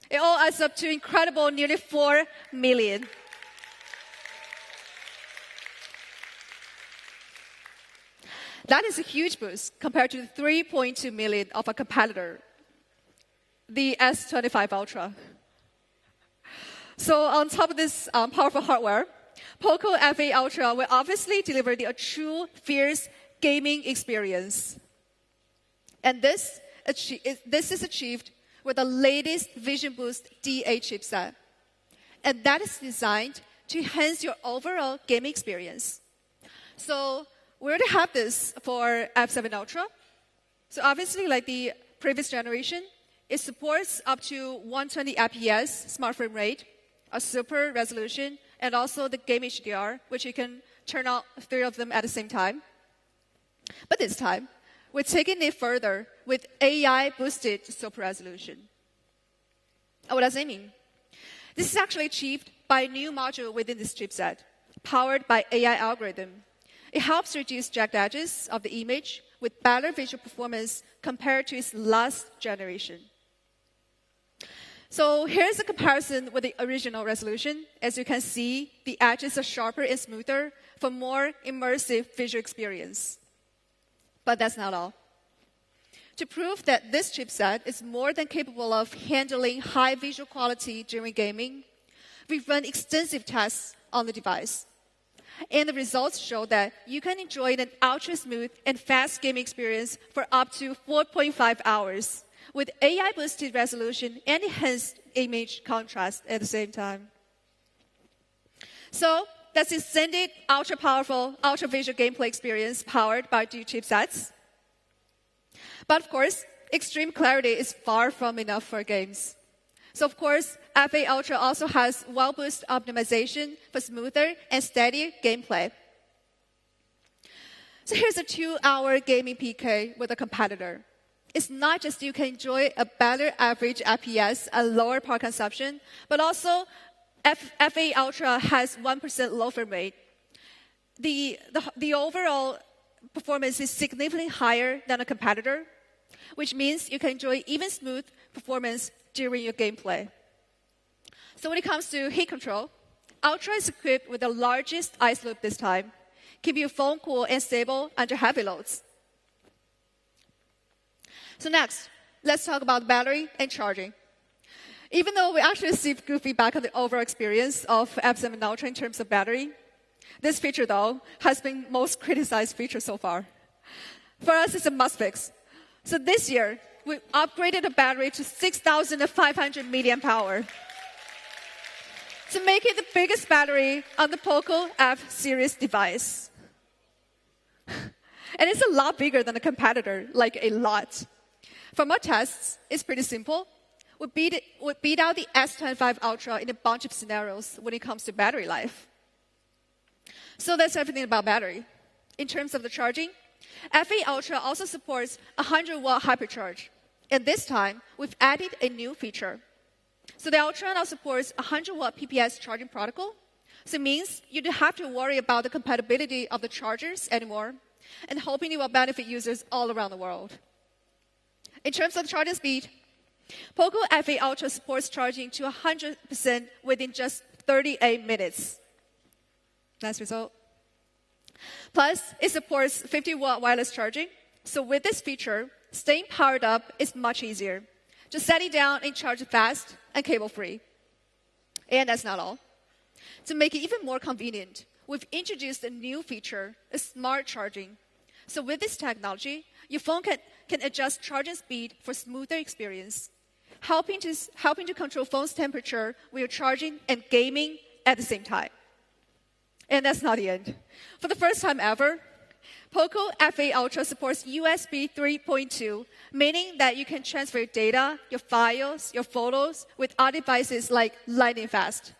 it all adds up to incredible nearly 4 million. That is a huge boost compared to the 3.2 million of a competitor, the S25 Ultra. So on top of this powerful hardware, Poco F8 Ultra will obviously deliver a true fierce gaming experience. And this is achieved with the latest Vision Boost D8 chipset. And that is designed to enhance your overall gaming experience. So we already have this for F7 Ultra. So obviously, like the previous generation, it supports up to 120 FPS smart frame rate, a super resolution, and also the Game HDR, which you can turn on 3 of them at the same time. But this time, we're taking it further with AI-boosted super resolution. What does that mean? This is actually achieved by a new module within this chipset, powered by AI algorithm. It helps reduce jagged edges of the image with better visual performance compared to its last generation. So here's a comparison with the original resolution. As you can see, the edges are sharper and smoother for more immersive visual experience. But that's not all. To prove that this chipset is more than capable of handling high visual quality during gaming, we've run extensive tests on the device. And the results show that you can enjoy an ultra-smooth and fast gaming experience for up to 4.5 hours with AI-boosted resolution and enhanced image contrast at the same time. So that's extended, ultra-powerful, ultra-visual gameplay experience powered by 2 chipsets. But of course, extreme clarity is far from enough for games. So of course, F8 Ultra also has well-boosted optimization for smoother and steadier gameplay. So here's a 2-hour gaming PK with a competitor. It's not just you can enjoy a better average FPS and lower power consumption, but also F8 Ultra has 1% low frame rate. The overall performance is significantly higher than a competitor, which means you can enjoy even smooth performance during your gameplay. So when it comes to heat control, Ultra is equipped with the largest ice loop this time, keeping your phone cool and stable under heavy loads. So next, let's talk about battery and charging. Even though we actually received good feedback on the overall experience of F7 Ultra in terms of battery, This feature, though, has been most criticized feature so far. For us, it's a must fix. So this year, we upgraded the battery to 6,500 milliamp hour to make it the biggest battery on the Poco F series device. And it's a lot bigger than the competitor, like a lot. From our tests, it's pretty simple. We beat out the S25 Ultra in a bunch of scenarios when it comes to battery life. So that's everything about battery. In terms of the charging, F8 Ultra also supports 100-watt hypercharge. And this time, we've added a new feature. So the Ultra now supports 100-watt PPS charging protocol. So it means you don't have to worry about the compatibility of the chargers anymore, and hoping it will benefit users all around the world. In terms of the charging speed, Poco F8 Ultra supports charging to 100% within just 38 minutes. Nice result. Plus, it supports 50-watt wireless charging. So with this feature, staying powered up is much easier. Just set it down and charge it fast and cable-free. And that's not all. To make it even more convenient, we've introduced a new feature, a smart charging. So with this technology, your phone can adjust charging speed for smoother experience, helping to control phone's temperature when you're charging and gaming at the same time. And that's not the end. For the first time ever, Poco F8 Ultra supports USB 3.2, meaning that you can transfer your data, your files, your photos with other devices like lightning fast.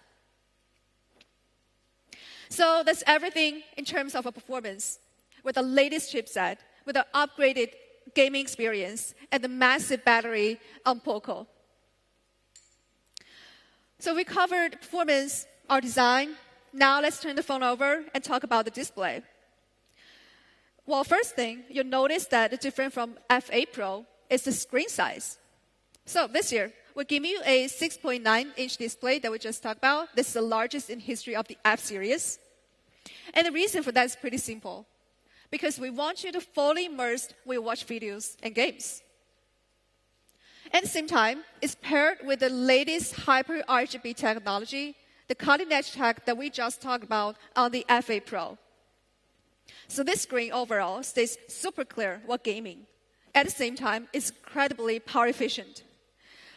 So that's everything in terms of a performance, with the latest chipset, with an upgraded gaming experience, and the massive battery on Poco. So we covered performance, our design. Now let's turn the phone over and talk about the display. Well, first thing, you'll notice that the difference from F8 Pro is the screen size. So this year, we're giving you a 6.9-inch display that we just talked about. This is the largest in history of the F series. And the reason for that is pretty simple. Because we want you to fully immerse when you watch videos and games. At the same time, it's paired with the latest Hyper RGB technology, the cutting-edge tech that we just talked about on the F8 Pro. So this screen overall stays super clear while gaming. At the same time, it's incredibly power efficient.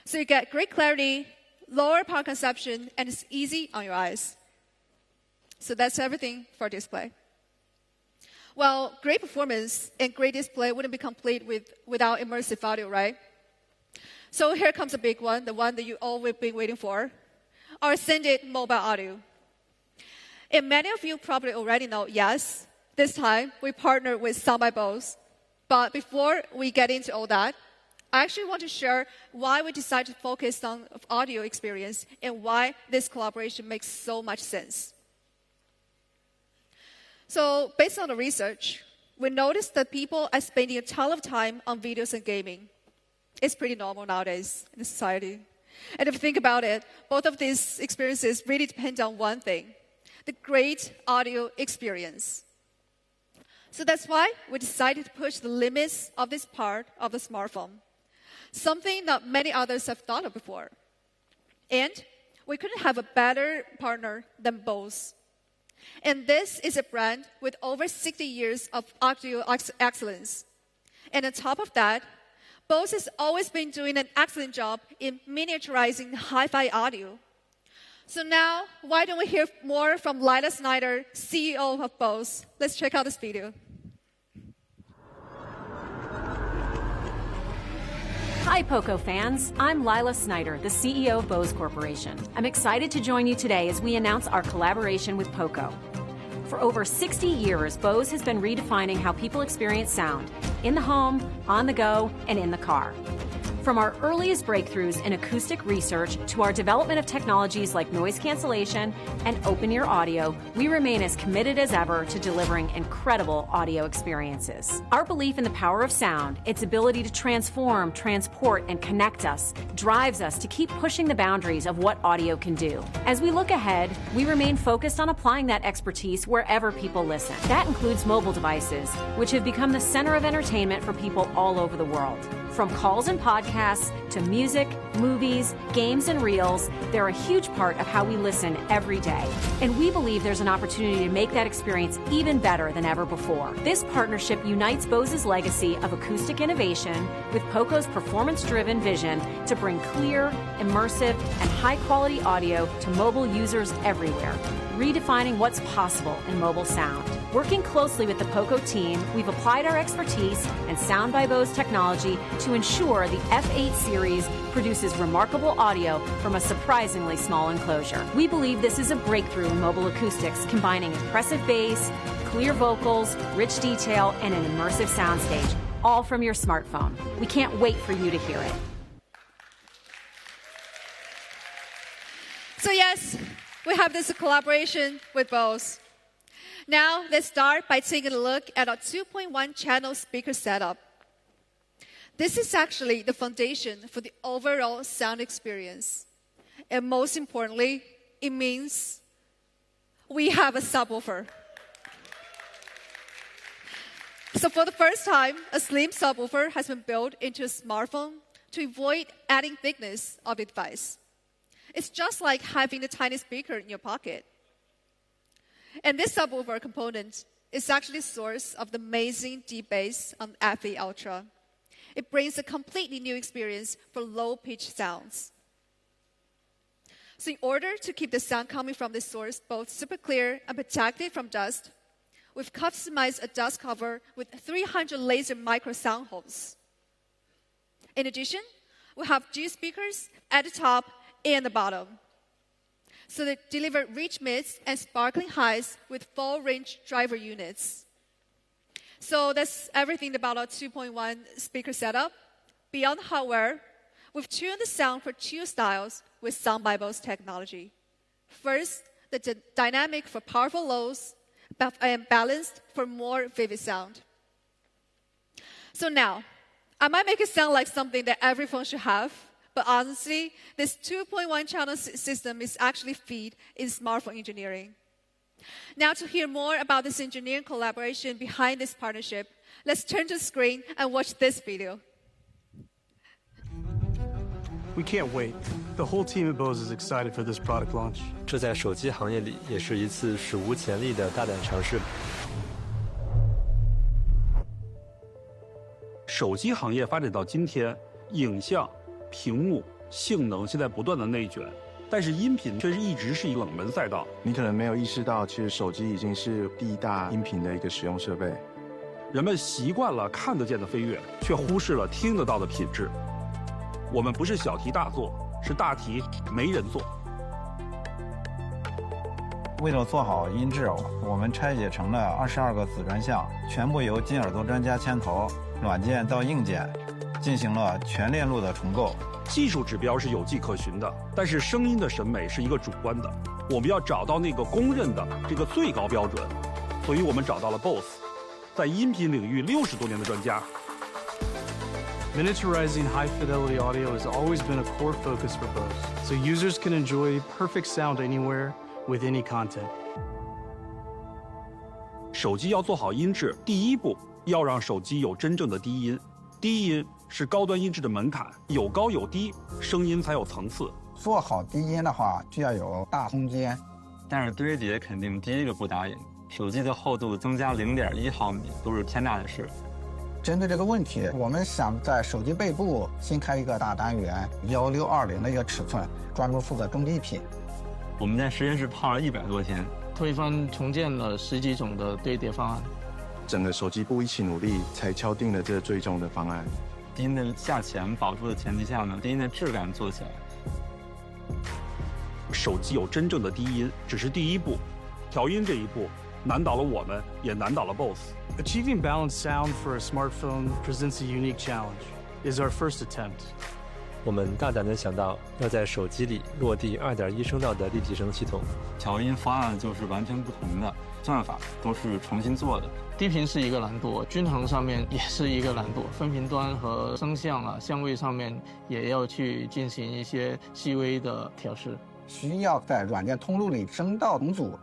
So you get great clarity, lower power consumption, and it's easy on your eyes. So that's everything for display. Well, great performance and great display wouldn't be complete without immersive audio, right? So here comes a big one, the one that you all have been waiting for, our Ascended mobile audio. And many of you probably already know, yes, this time we partnered with Sound by Bose. But before we get into all that, I actually want to share why we decided to focus on audio experience and why this collaboration makes so much sense. So based on the research, we noticed that people are spending a ton of time on videos and gaming. It's pretty normal nowadays in society. And if you think about it, both of these experiences really depend on one thing, the great audio experience. So that's why we decided to push the limits of this part of the smartphone, something that many others have thought of before. And we couldn't have a better partner than Bose. And this is a brand with over 60 years of audio excellence. And on top of that, Bose has always been doing an excellent job in miniaturizing hi-fi audio. So now, why don't we hear more from Lila Snyder, CEO of Bose? Let's check out this video. Hi, Poco fans. I'm Lila Snyder, the CEO of Bose Corporation. I'm excited to join you today as we announce our collaboration with Poco. For over 60 years, Bose has been redefining how people experience sound in the home, on the go, and in the car. From our earliest breakthroughs in acoustic research to our development of technologies like noise cancellation and open-ear audio, we remain as committed as ever to delivering incredible audio experiences. Our belief in the power of sound, its ability to transform, transport, and connect us, drives us to keep pushing the boundaries of what audio can do. As we look ahead, we remain focused on applying that expertise wherever people listen. That includes mobile devices, which have become the center of entertainment for people all over the world. From calls and podcasts podcasts to music, movies, games, and reels, they're a huge part of how we listen every day. And we believe there's an opportunity to make that experience even better than ever before. This partnership unites Bose's legacy of acoustic innovation with Poco's performance-driven vision to bring clear, immersive, and high-quality audio to mobile users everywhere, redefining what's possible in mobile sound. Working closely with the Poco team, we've applied our expertise and Sound by Bose technology to ensure the F8 series produces remarkable audio from a surprisingly small enclosure. We believe this is a breakthrough in mobile acoustics, combining impressive bass, clear vocals, rich detail, and an immersive soundstage, all from your smartphone. We can't wait for you to hear it. So yes, we have this collaboration with Bose. Now, let's start by taking a look at our 2.1 channel speaker setup. This is actually the foundation for the overall sound experience. And most importantly, it means we have a subwoofer. So for the first time, a slim subwoofer has been built into a smartphone to avoid adding thickness of the device. It's just like having a tiny speaker in your pocket. And this subwoofer component is actually the source of the amazing deep bass on F8 Ultra. It brings a completely new experience for low-pitch sounds. So in order to keep the sound coming from this source both super clear and protected from dust, we've customized a dust cover with 300 laser micro sound holes. In addition, we have G speakers at the top and the bottom, so they deliver rich mids and sparkling highs with full-range driver units. So that's everything about our 2.1 speaker setup. Beyond hardware, we've tuned the sound for two styles with Sound by Bose technology. First, the dynamic for powerful lows and balanced for more vivid sound. So now, I might make it sound like something that every phone should have, but honestly, this 2.1 channel system is actually feat in smartphone engineering. Now, to hear more about this engineering collaboration behind this partnership, let's turn to the screen and watch this video. We can't wait. The whole team at Bose is excited for this product launch. 这在手机行业里也是一次史无前例的大胆尝试。手机行业发展到今天，影像、屏幕、性能现在不断的内卷，但是音频却一直是一个冷门赛道。你可能没有意识到，其实手机已经是第一大音频的一个使用设备。人们习惯了看得见的飞跃，却忽视了听得到的品质。我们不是小题大做，是大题没人做。为了做好音质，我们拆解成了22个子专项，全部由金耳朵专家牵头，软件到硬件，进行了全链路的重构。技术指标是有迹可循的，但是声音的审美是一个主观的。我们要找到那个公认的这个最高标准，所以我们找到了 Bose， 在音频领域60多年的专家。Miniaturizing high-fidelity audio has always been a core focus for Bose, so users can enjoy perfect sound anywhere with any content. 手机要做好音质，第一步要让手机有真正的低音。低音是高端音质的门槛，有高有低，声音才有层次。做好低音的话，就要有大空间，但是堆叠肯定第一个不打紧。手机的厚度增加0.1毫米都是天大的事。针对这个问题，我们想在手机背部新开一个大单元1620的一个尺寸，专门负责中低频。我们在实验室泡了100多天，推翻重建了10几种的堆叠方案。整个手机部一起努力，才敲定了这最终的方案。低音的下潜保住的前提下呢，低音的质感做起来。手机有真正的低音只是第一步，调音这一步难倒了我们，也难倒了 Bose。 Achieving balanced sound for a smartphone presents a unique challenge. Is our first attempt. 我们大胆地想到要在手机里落地2.1声道的立体声系统，调音方案就是完全不同的，算法都是重新做的。低频是一个难度，均衡上面也是一个难度，分频端和声像啊、相位上面也要去进行一些细微的调试。需要在软件通路里声道重组，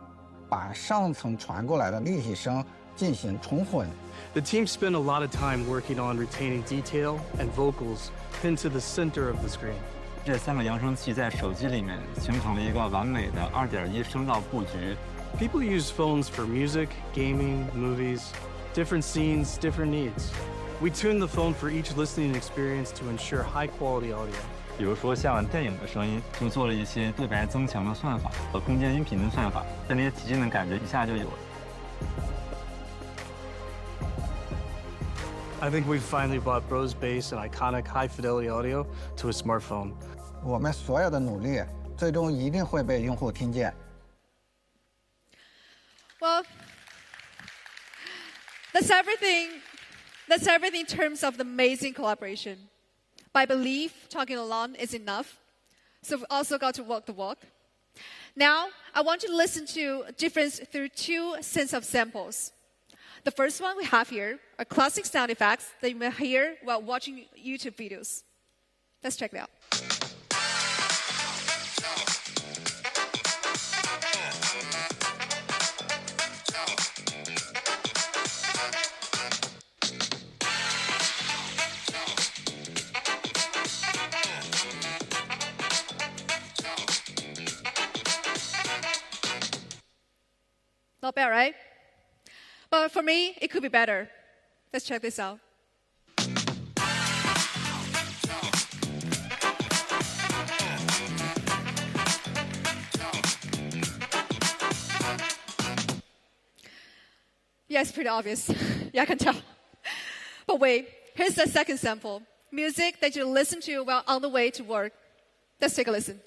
把上层传过来的立体声进行重混。 The team spent a lot of time working on retaining detail and vocals pinned to the center of the screen. 这3个扬声器在手机里面形成了一个完美的2.1声道布局。 People use phones for music, gaming, movies, different scenes, different needs. We tune the phone for each listening experience to ensure high-quality audio. 比如说像电影的声音，就做了一些对白增强的算法和空间音频的算法，在那些体验的感觉一下就有了。 I think we finally brought Bose Bass and iconic high-fidelity audio to a smartphone. 我们所有的努力，最终一定会被用户听见。 Well, that's everything. That's everything in terms of the amazing collaboration. But I believe talking alone is enough. So we've also got to walk the walk. Now, I want you to listen to a difference through 2 sets of samples. The first one we have here are classic sound effects that you may hear while watching YouTube videos. Let's check it out. Not bad, right? But for me, it could be better. Let's check this out. Yeah, it's pretty obvious. Yeah, I can tell. But wait, here's the second sample. Music that you listen to while on the way to work. Let's take a listen.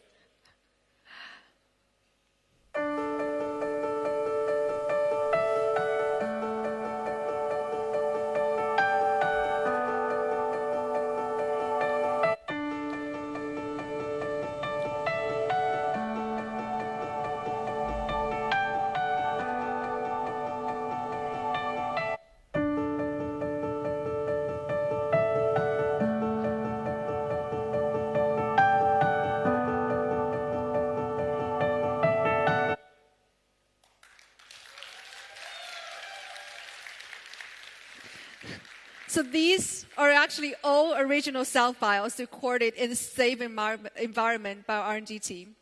So these are actually all original sound files recorded in a safe environment by our R&D team.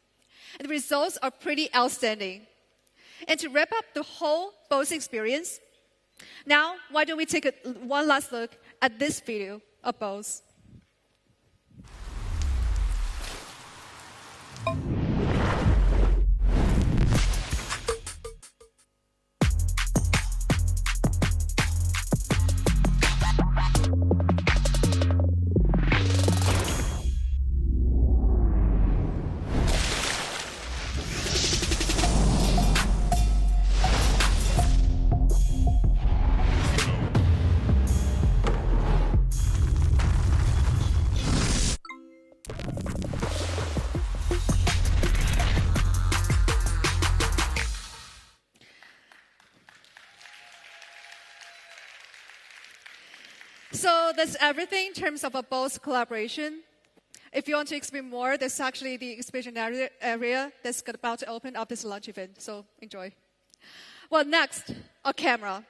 And the results are pretty outstanding. And to wrap up the whole Bose experience, now why don't we take one last look at this video of Bose. So that's everything in terms of a Bose collaboration. If you want to explain more, there's actually the exhibition area that's about to open up this launch event. So enjoy. Well, next, a camera.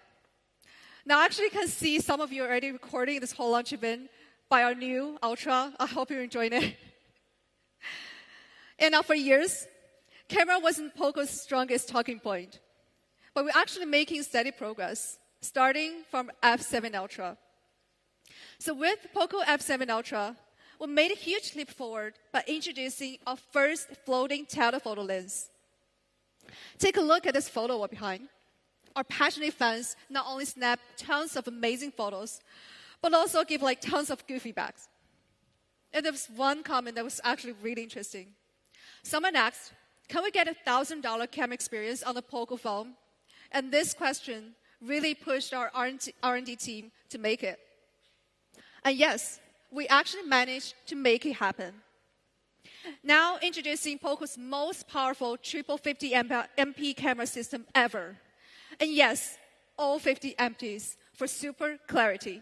Now, actually, you can see some of you are already recording this whole launch event by our new Ultra. I hope you're enjoying it. And now, for years, camera wasn't Poco's strongest talking point. But we're actually making steady progress, starting from F7 Ultra. So with Poco F8 Ultra, we made a huge leap forward by introducing our first floating telephoto lens. Take a look at this photo behind. Our passionate fans not only snap tons of amazing photos, but also give tons of good feedbacks. And there was one comment that was actually really interesting. Someone asked, can we get a $1,000 camera experience on the Poco phone? And this question really pushed our R&D team to make it. And yes, we actually managed to make it happen. Now introducing Poco's most powerful triple 50 MP camera system ever. And yes, all 50 MPs for super clarity.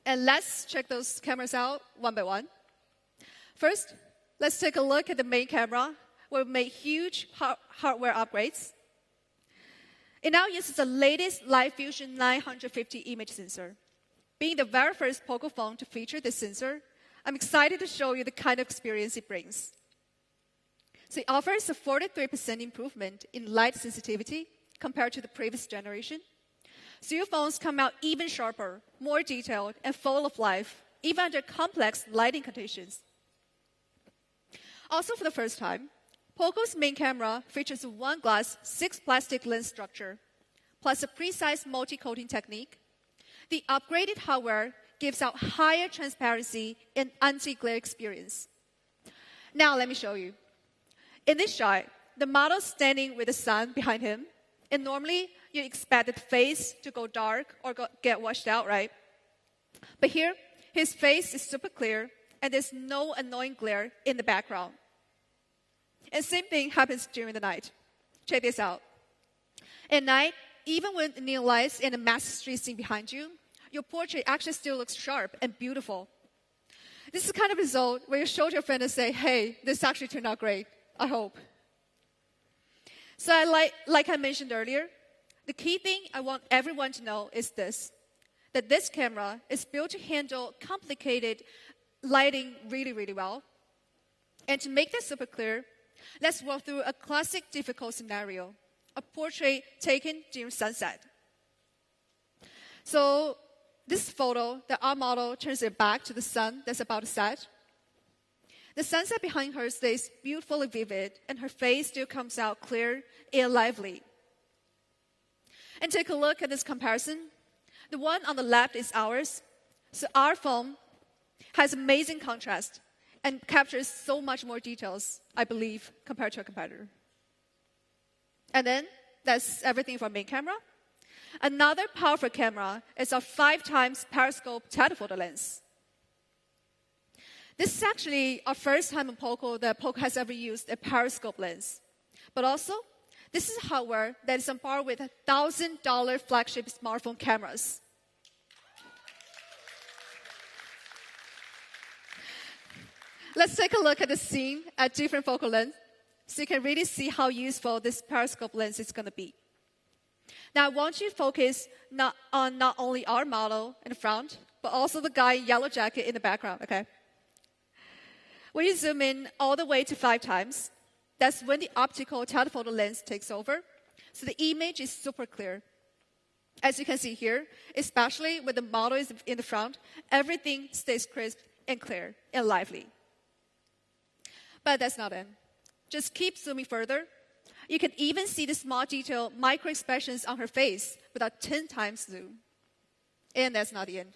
And let's check those cameras out one by one. First, let's take a look at the main camera, where we made huge hardware upgrades. It now uses the latest Light Fusion 950 image sensor. Being the very first Poco phone to feature this sensor, I'm excited to show you the kind of experience it brings. So it offers a 43% improvement in light sensitivity compared to the previous generation. So your phones come out even sharper, more detailed, and full of life, even under complex lighting conditions. Also, for the first time, Poco's main camera features a one-glass, 6-plastic lens structure, plus a precise multi-coating technique. The upgraded hardware gives out higher transparency and anti-glare experience. Now, let me show you. In this shot, the model's standing with the sun behind him, and normally you expect the face to go dark or get washed out, right? But here, his face is super clear, and there's no annoying glare in the background. And same thing happens during the night. Check this out. At night, even with neon lights and a massive street scene behind you, your portrait actually still looks sharp and beautiful. This is the kind of result where you show to your friend and say, hey, this actually turned out great, I hope. So like I mentioned earlier, the key thing I want everyone to know is this, that this camera is built to handle complicated lighting really, really well. And to make this super clear, let's walk through a classic difficult scenario, a portrait taken during sunset. So this photo, that our model turns her back to the sun that's about to set. The sunset behind her stays beautifully vivid, and her face still comes out clear and lively. And take a look at this comparison. The one on the left is ours. So our phone has amazing contrast and captures so much more details, I believe, compared to a competitor. And then that's everything for main camera. Another powerful camera is our 5x periscope telephoto lens. This is actually our first time in Poco that Poco has ever used a periscope lens. But also, this is hardware that is on par with $1,000 flagship smartphone cameras. Let's take a look at the scene at different focal lengths so you can really see how useful this periscope lens is going to be. Now, I want you to focus not only our model in the front, but also the guy in yellow jacket in the background, okay? When you zoom in all the way to 5x, that's when the optical telephoto lens takes over, so the image is super clear. As you can see here, especially when the model is in the front, everything stays crisp and clear and lively. But that's not it. Just keep zooming further. You can even see the small detail micro expressions on her face without 10x zoom. And that's not the end.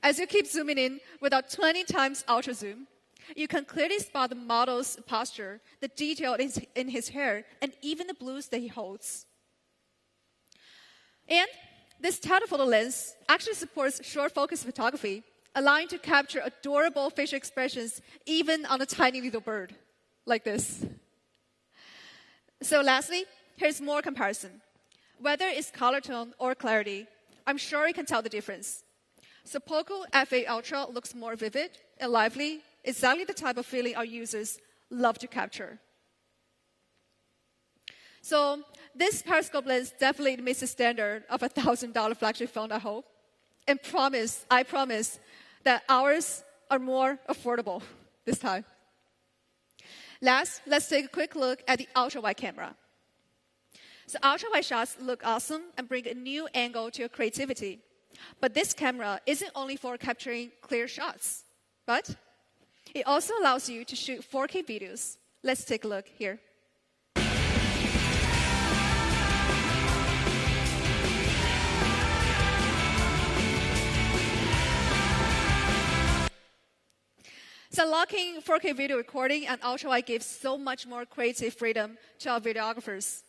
As you keep zooming in without 20x ultra zoom, you can clearly spot the model's posture, the detail in his hair, and even the blues that he holds. And this telephoto lens actually supports short focus photography, allowing you to capture adorable facial expressions even on a tiny little bird, like this. So lastly, here's more comparison. Whether it's color tone or clarity, I'm sure you can tell the difference. So Poco F8 Ultra looks more vivid and lively, exactly the type of feeling our users love to capture. So this periscope lens definitely meets the standard of a $1,000 flagship phone, I hope. And I promise that ours are more affordable this time. Last, let's take a quick look at the ultra-wide camera. So ultra-wide shots look awesome and bring a new angle to your creativity. But this camera isn't only for capturing clear shots, but it also allows you to shoot 4K videos. Let's take a look here. So unlocking 4K video recording and ultra-wide gives so much more creative freedom to our videographers.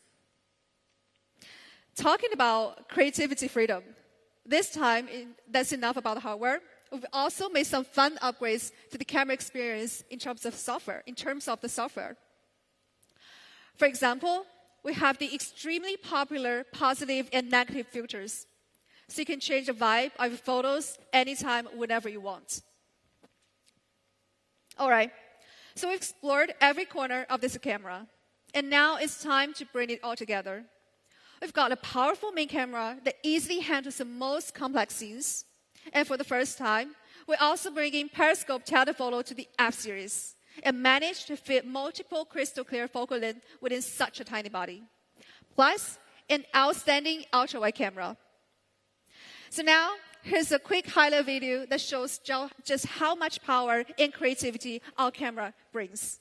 Talking about creativity freedom, this time that's enough about the hardware. We've also made some fun upgrades to the camera experience in terms of the software. For example, we have the extremely popular positive and negative filters. So you can change the vibe of your photos anytime, whenever you want. All right, so we've explored every corner of this camera. And now it's time to bring it all together. we've got a powerful main camera that easily handles the most complex scenes. And for the first time, we're also bringing periscope telephoto to the F series and managed to fit multiple crystal clear focal length within such a tiny body. Plus, an outstanding ultra-wide camera. So now, here's a quick highlight video that shows just how much power and creativity our camera brings.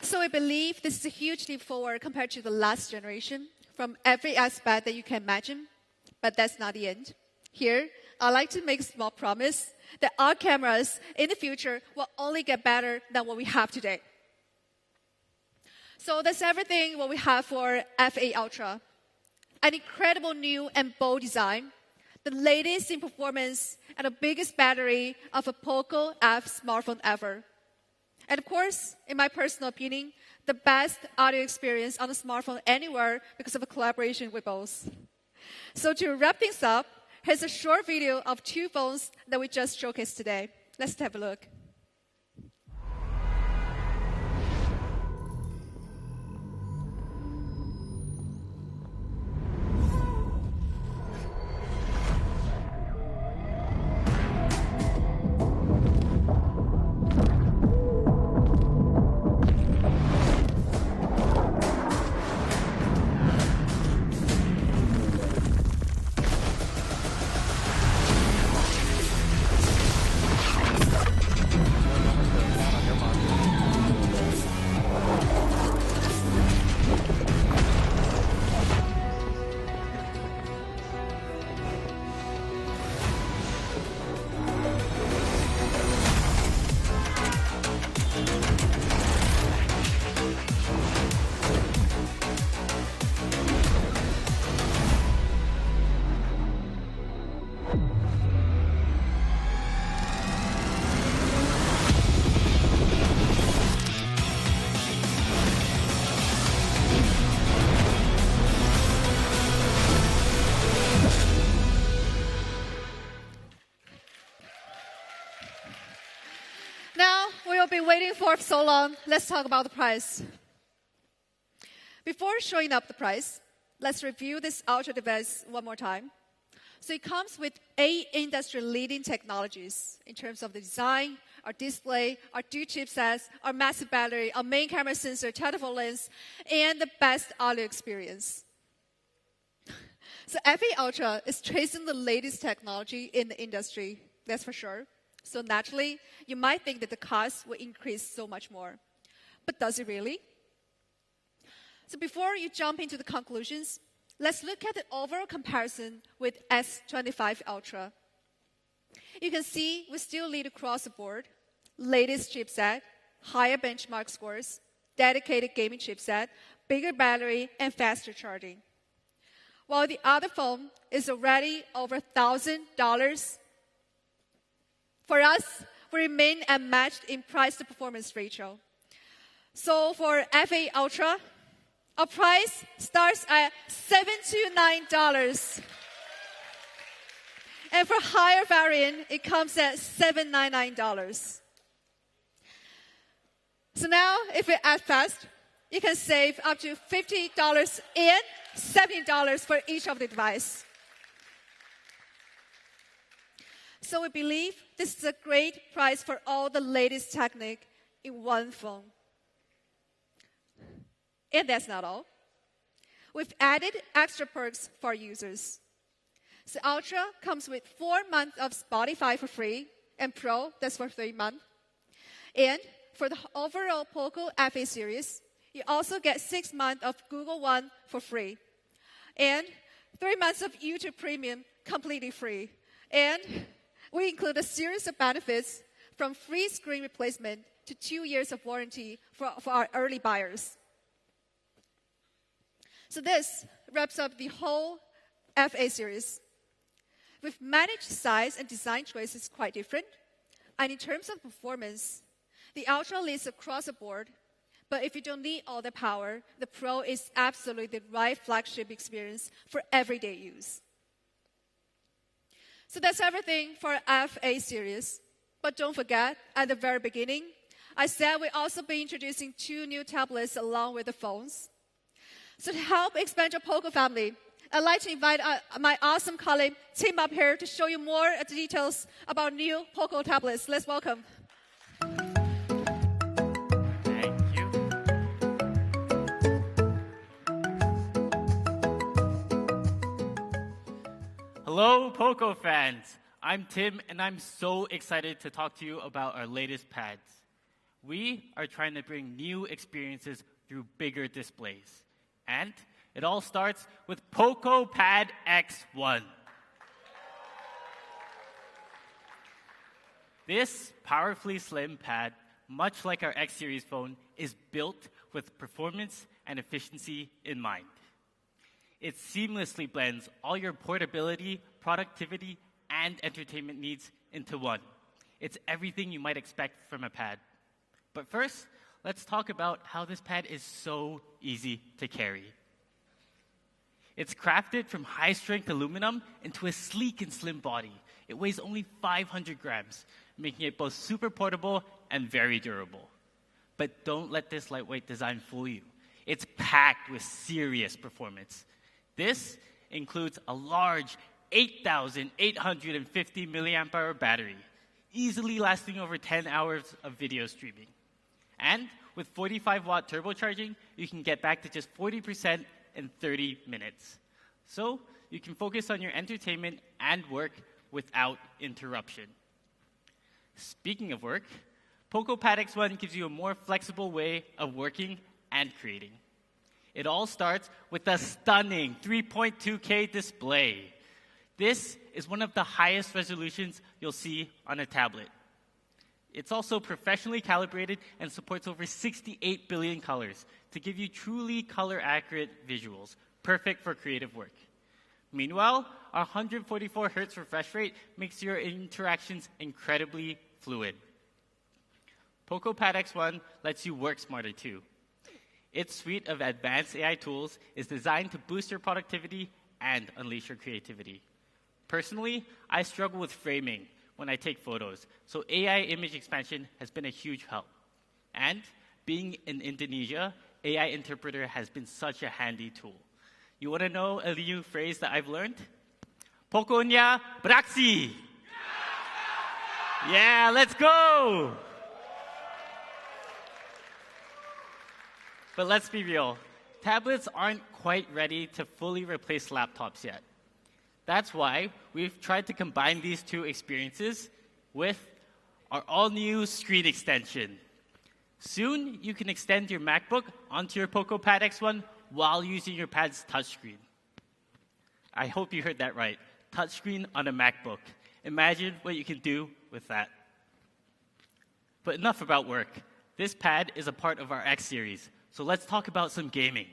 So I believe this is a huge leap forward compared to the last generation from every aspect that you can imagine, but that's not the end. Here, I'd like to make a small promise that our cameras in the future will only get better than what we have today. So that's everything what we have for F8 Ultra. An incredible new and bold design, the latest in performance, and the biggest battery of a Poco F smartphone ever. And of course, in my personal opinion, the best audio experience on a smartphone anywhere because of a collaboration with Bose. So to wrap things up, here's a short video of two phones that we just showcased today. Let's have a look. Now, we will be waiting for so long. Let's talk about the price. Before showing up the price, let's review this Ultra device one more time. So it comes with 8 industry-leading technologies in terms of the design, our display, our dual chipsets, our massive battery, our main camera sensor, telephone lens, and the best audio experience. So F8 Ultra is tracing the latest technology in the industry, that's for sure. So naturally, you might think that the cost will increase so much more. But does it really? So before you jump into the conclusions, let's look at the overall comparison with S25 Ultra. You can see we still lead across the board. Latest chipset, higher benchmark scores, dedicated gaming chipset, bigger battery, and faster charging. While the other phone is already over $1,000, for us, we remain unmatched in price-to-performance ratio. So for F8 Ultra, our price starts at $729. And for higher variant, it comes at $799. So now, if you add fast, you can save up to $50 and $70 for each of the device. So we believe this is a great price for all the latest technique in one phone. And that's not all. We've added extra perks for users. So Ultra comes with 4 months of Spotify for free, and Pro, that's for 3 months. And for the overall Poco F8 series, you also get 6 months of Google One for free, and 3 months of YouTube Premium completely free. And we include a series of benefits from free screen replacement to 2 years of warranty for our early buyers. So this wraps up the whole F8 series. We've managed size and design choices quite different. And in terms of performance, the Ultra leads across the board. But if you don't need all the power, the Pro is absolutely the right flagship experience for everyday use. So that's everything for F8 series. But don't forget, at the very beginning, I said we'll also be introducing 2 new tablets along with the phones. So to help expand your Poco family, I'd like to invite my awesome colleague, Tim, up here to show you more details about new Poco tablets. Let's welcome. Thank you. Hello, Poco fans. I'm Tim, and I'm so excited to talk to you about our latest pads. We are trying to bring new experiences through bigger displays. And it all starts with Poco Pad X1. This powerfully slim pad, much like our X series phone, is built with performance and efficiency in mind. It seamlessly blends all your portability, productivity, and entertainment needs into one. It's everything you might expect from a pad. But first, let's talk about how this pad is so easy to carry. It's crafted from high-strength aluminum into a sleek and slim body. It weighs only 500 grams, making it both super portable and very durable. But don't let this lightweight design fool you. It's packed with serious performance. This includes a large 8,850 milliamp hour battery, easily lasting over 10 hours of video streaming. And with 45-watt turbocharging, you can get back to just 40% in 30 minutes. So you can focus on your entertainment and work without interruption. Speaking of work, Poco Pad X1 gives you a more flexible way of working and creating. It all starts with a stunning 3.2K display. This is one of the highest resolutions you'll see on a tablet. It's also professionally calibrated and supports over 68 billion colors to give you truly color-accurate visuals, perfect for creative work. Meanwhile, our 144 Hz refresh rate makes your interactions incredibly fluid. Poco Pad X1 lets you work smarter too. Its suite of advanced AI tools is designed to boost your productivity and unleash your creativity. Personally, I struggle with framing when I take photos, so AI image expansion has been a huge help. And being in Indonesia, AI interpreter has been such a handy tool. You want to know a new phrase that I've learned? Pokoknya beraksi. Yeah, let's go! But let's be real, tablets aren't quite ready to fully replace laptops yet. That's why we've tried to combine these two experiences with our all-new screen extension. Soon, you can extend your MacBook onto your Poco Pad X1 while using your pad's touchscreen. I hope you heard that right. Touchscreen on a MacBook. Imagine what you can do with that. But enough about work. This pad is a part of our X series, so let's talk about some gaming.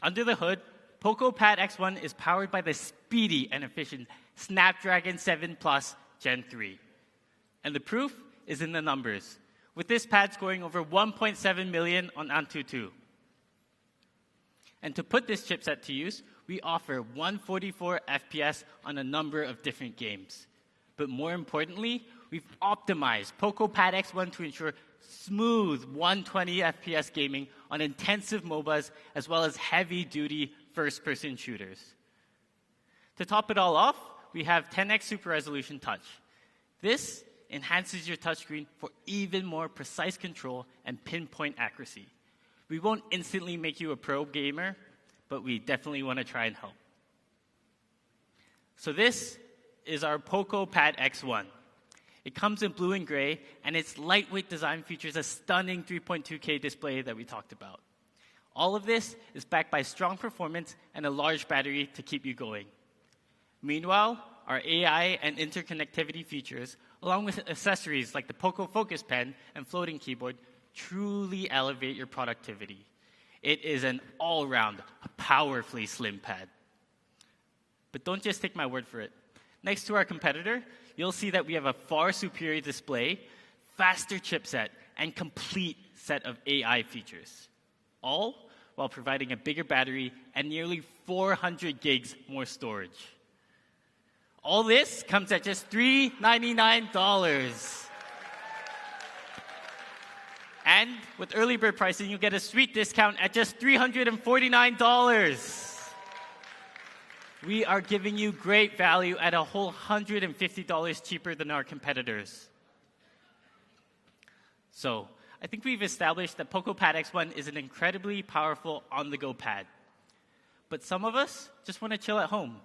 Under the hood, Poco Pad X1 is powered by the speedy and efficient Snapdragon 7 Plus Gen 3. And the proof is in the numbers, with this pad scoring over 1.7 million on Antutu. And to put this chipset to use, we offer 144 FPS on a number of different games. But more importantly, we've optimized Poco Pad X1 to ensure smooth 120 FPS gaming on intensive MOBAs as well as heavy-duty first-person shooters. To top it all off, we have 10x Super Resolution Touch. This enhances your touchscreen for even more precise control and pinpoint accuracy. We won't instantly make you a pro gamer, but we definitely want to try and help. So this is our Poco Pad X1. It comes in blue and gray, and its lightweight design features a stunning 3.2K display that we talked about. All of this is backed by strong performance and a large battery to keep you going. Meanwhile, our AI and interconnectivity features, along with accessories like the Poco Focus Pen and floating keyboard, truly elevate your productivity. It is an all-round, powerfully slim pad. But don't just take my word for it. Next to our competitor, you'll see that we have a far superior display, faster chipset, and complete set of AI features, all while providing a bigger battery and nearly 400 gigs more storage. All this comes at just $399. And with early bird pricing, you'll get a sweet discount at just $349. We are giving you great value at a whole $150 cheaper than our competitors. So, I think we've established that Poco Pad X1 is an incredibly powerful on-the-go pad. But some of us just want to chill at home.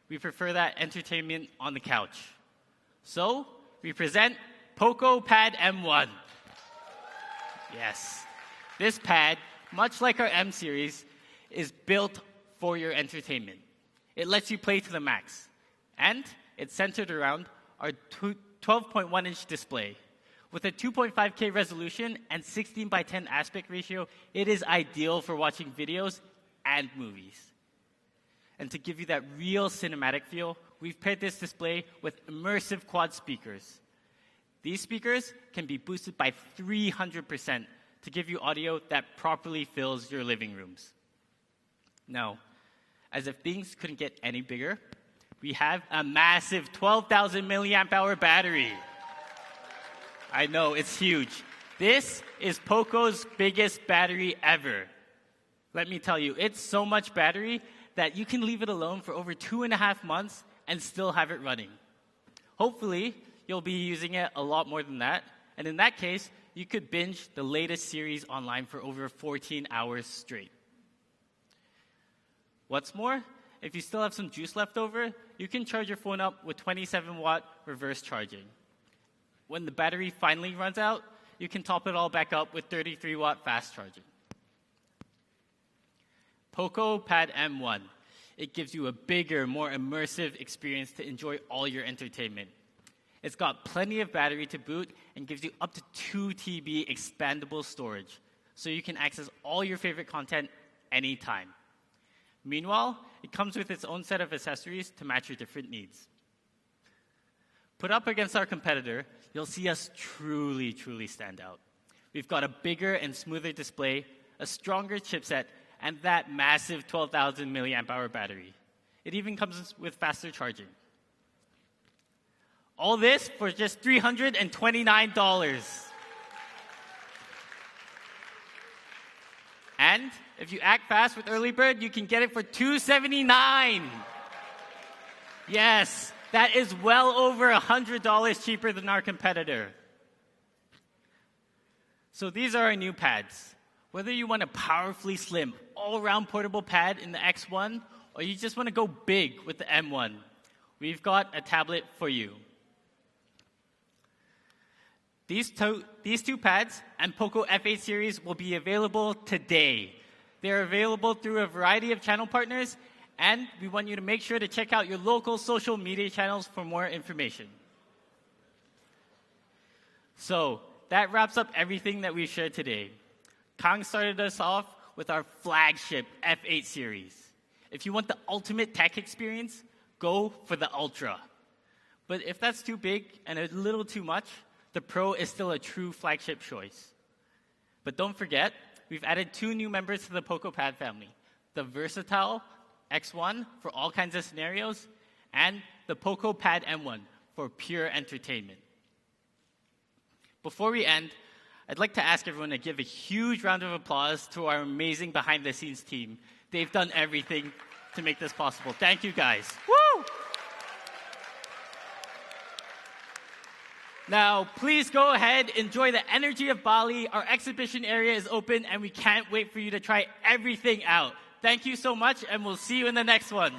We prefer that entertainment on the couch. So, we present Poco Pad M1. Yes, this pad, much like our M series, is built for your entertainment. It lets you play to the max. And it's centered around our 12.1-inch display. With a 2.5K resolution and 16:10 aspect ratio, it is ideal for watching videos and movies. And to give you that real cinematic feel, we've paired this display with immersive quad speakers. These speakers can be boosted by 300% to give you audio that properly fills your living rooms. Now, as if things couldn't get any bigger, we have a massive 12,000 milliamp hour battery. I know, it's huge. This is Poco's biggest battery ever. Let me tell you, it's so much battery that you can leave it alone for over 2.5 months and still have it running. Hopefully, you'll be using it a lot more than that. And in that case, you could binge the latest series online for over 14 hours straight. What's more, if you still have some juice left over, you can charge your phone up with 27-watt reverse charging. When the battery finally runs out, you can top it all back up with 33-watt fast charging. Poco Pad M1. It gives you a bigger, more immersive experience to enjoy all your entertainment. It's got plenty of battery to boot and gives you up to 2 TB expandable storage, so you can access all your favorite content anytime. Meanwhile, it comes with its own set of accessories to match your different needs. Put up against our competitor, you'll see us truly, truly stand out. We've got a bigger and smoother display, a stronger chipset, and that massive 12,000 milliamp hour battery. It even comes with faster charging. All this for just $329. And if you act fast with Early Bird, you can get it for $279. Yes, that is well over $100 cheaper than our competitor. So these are our new pads. Whether you want a powerfully slim, all-around portable pad in the X1, or you just want to go big with the M1, we've got a tablet for you. These two pads and Poco F8 series will be available today. They're available through a variety of channel partners, and we want you to make sure to check out your local social media channels for more information. So, that wraps up everything that we've shared today. Kang started us off with our flagship F8 series. If you want the ultimate tech experience, go for the Ultra. But if that's too big and a little too much, the Pro is still a true flagship choice. But don't forget, we've added 2 new members to the Poco Pad family, the versatile X1 for all kinds of scenarios, and the Poco Pad M1 for pure entertainment. Before we end, I'd like to ask everyone to give a huge round of applause to our amazing behind-the-scenes team. They've done everything to make this possible. Thank you, guys. Woo! Now, please go ahead, enjoy the energy of Bali. Our exhibition area is open, and we can't wait for you to try everything out. Thank you so much, and we'll see you in the next one.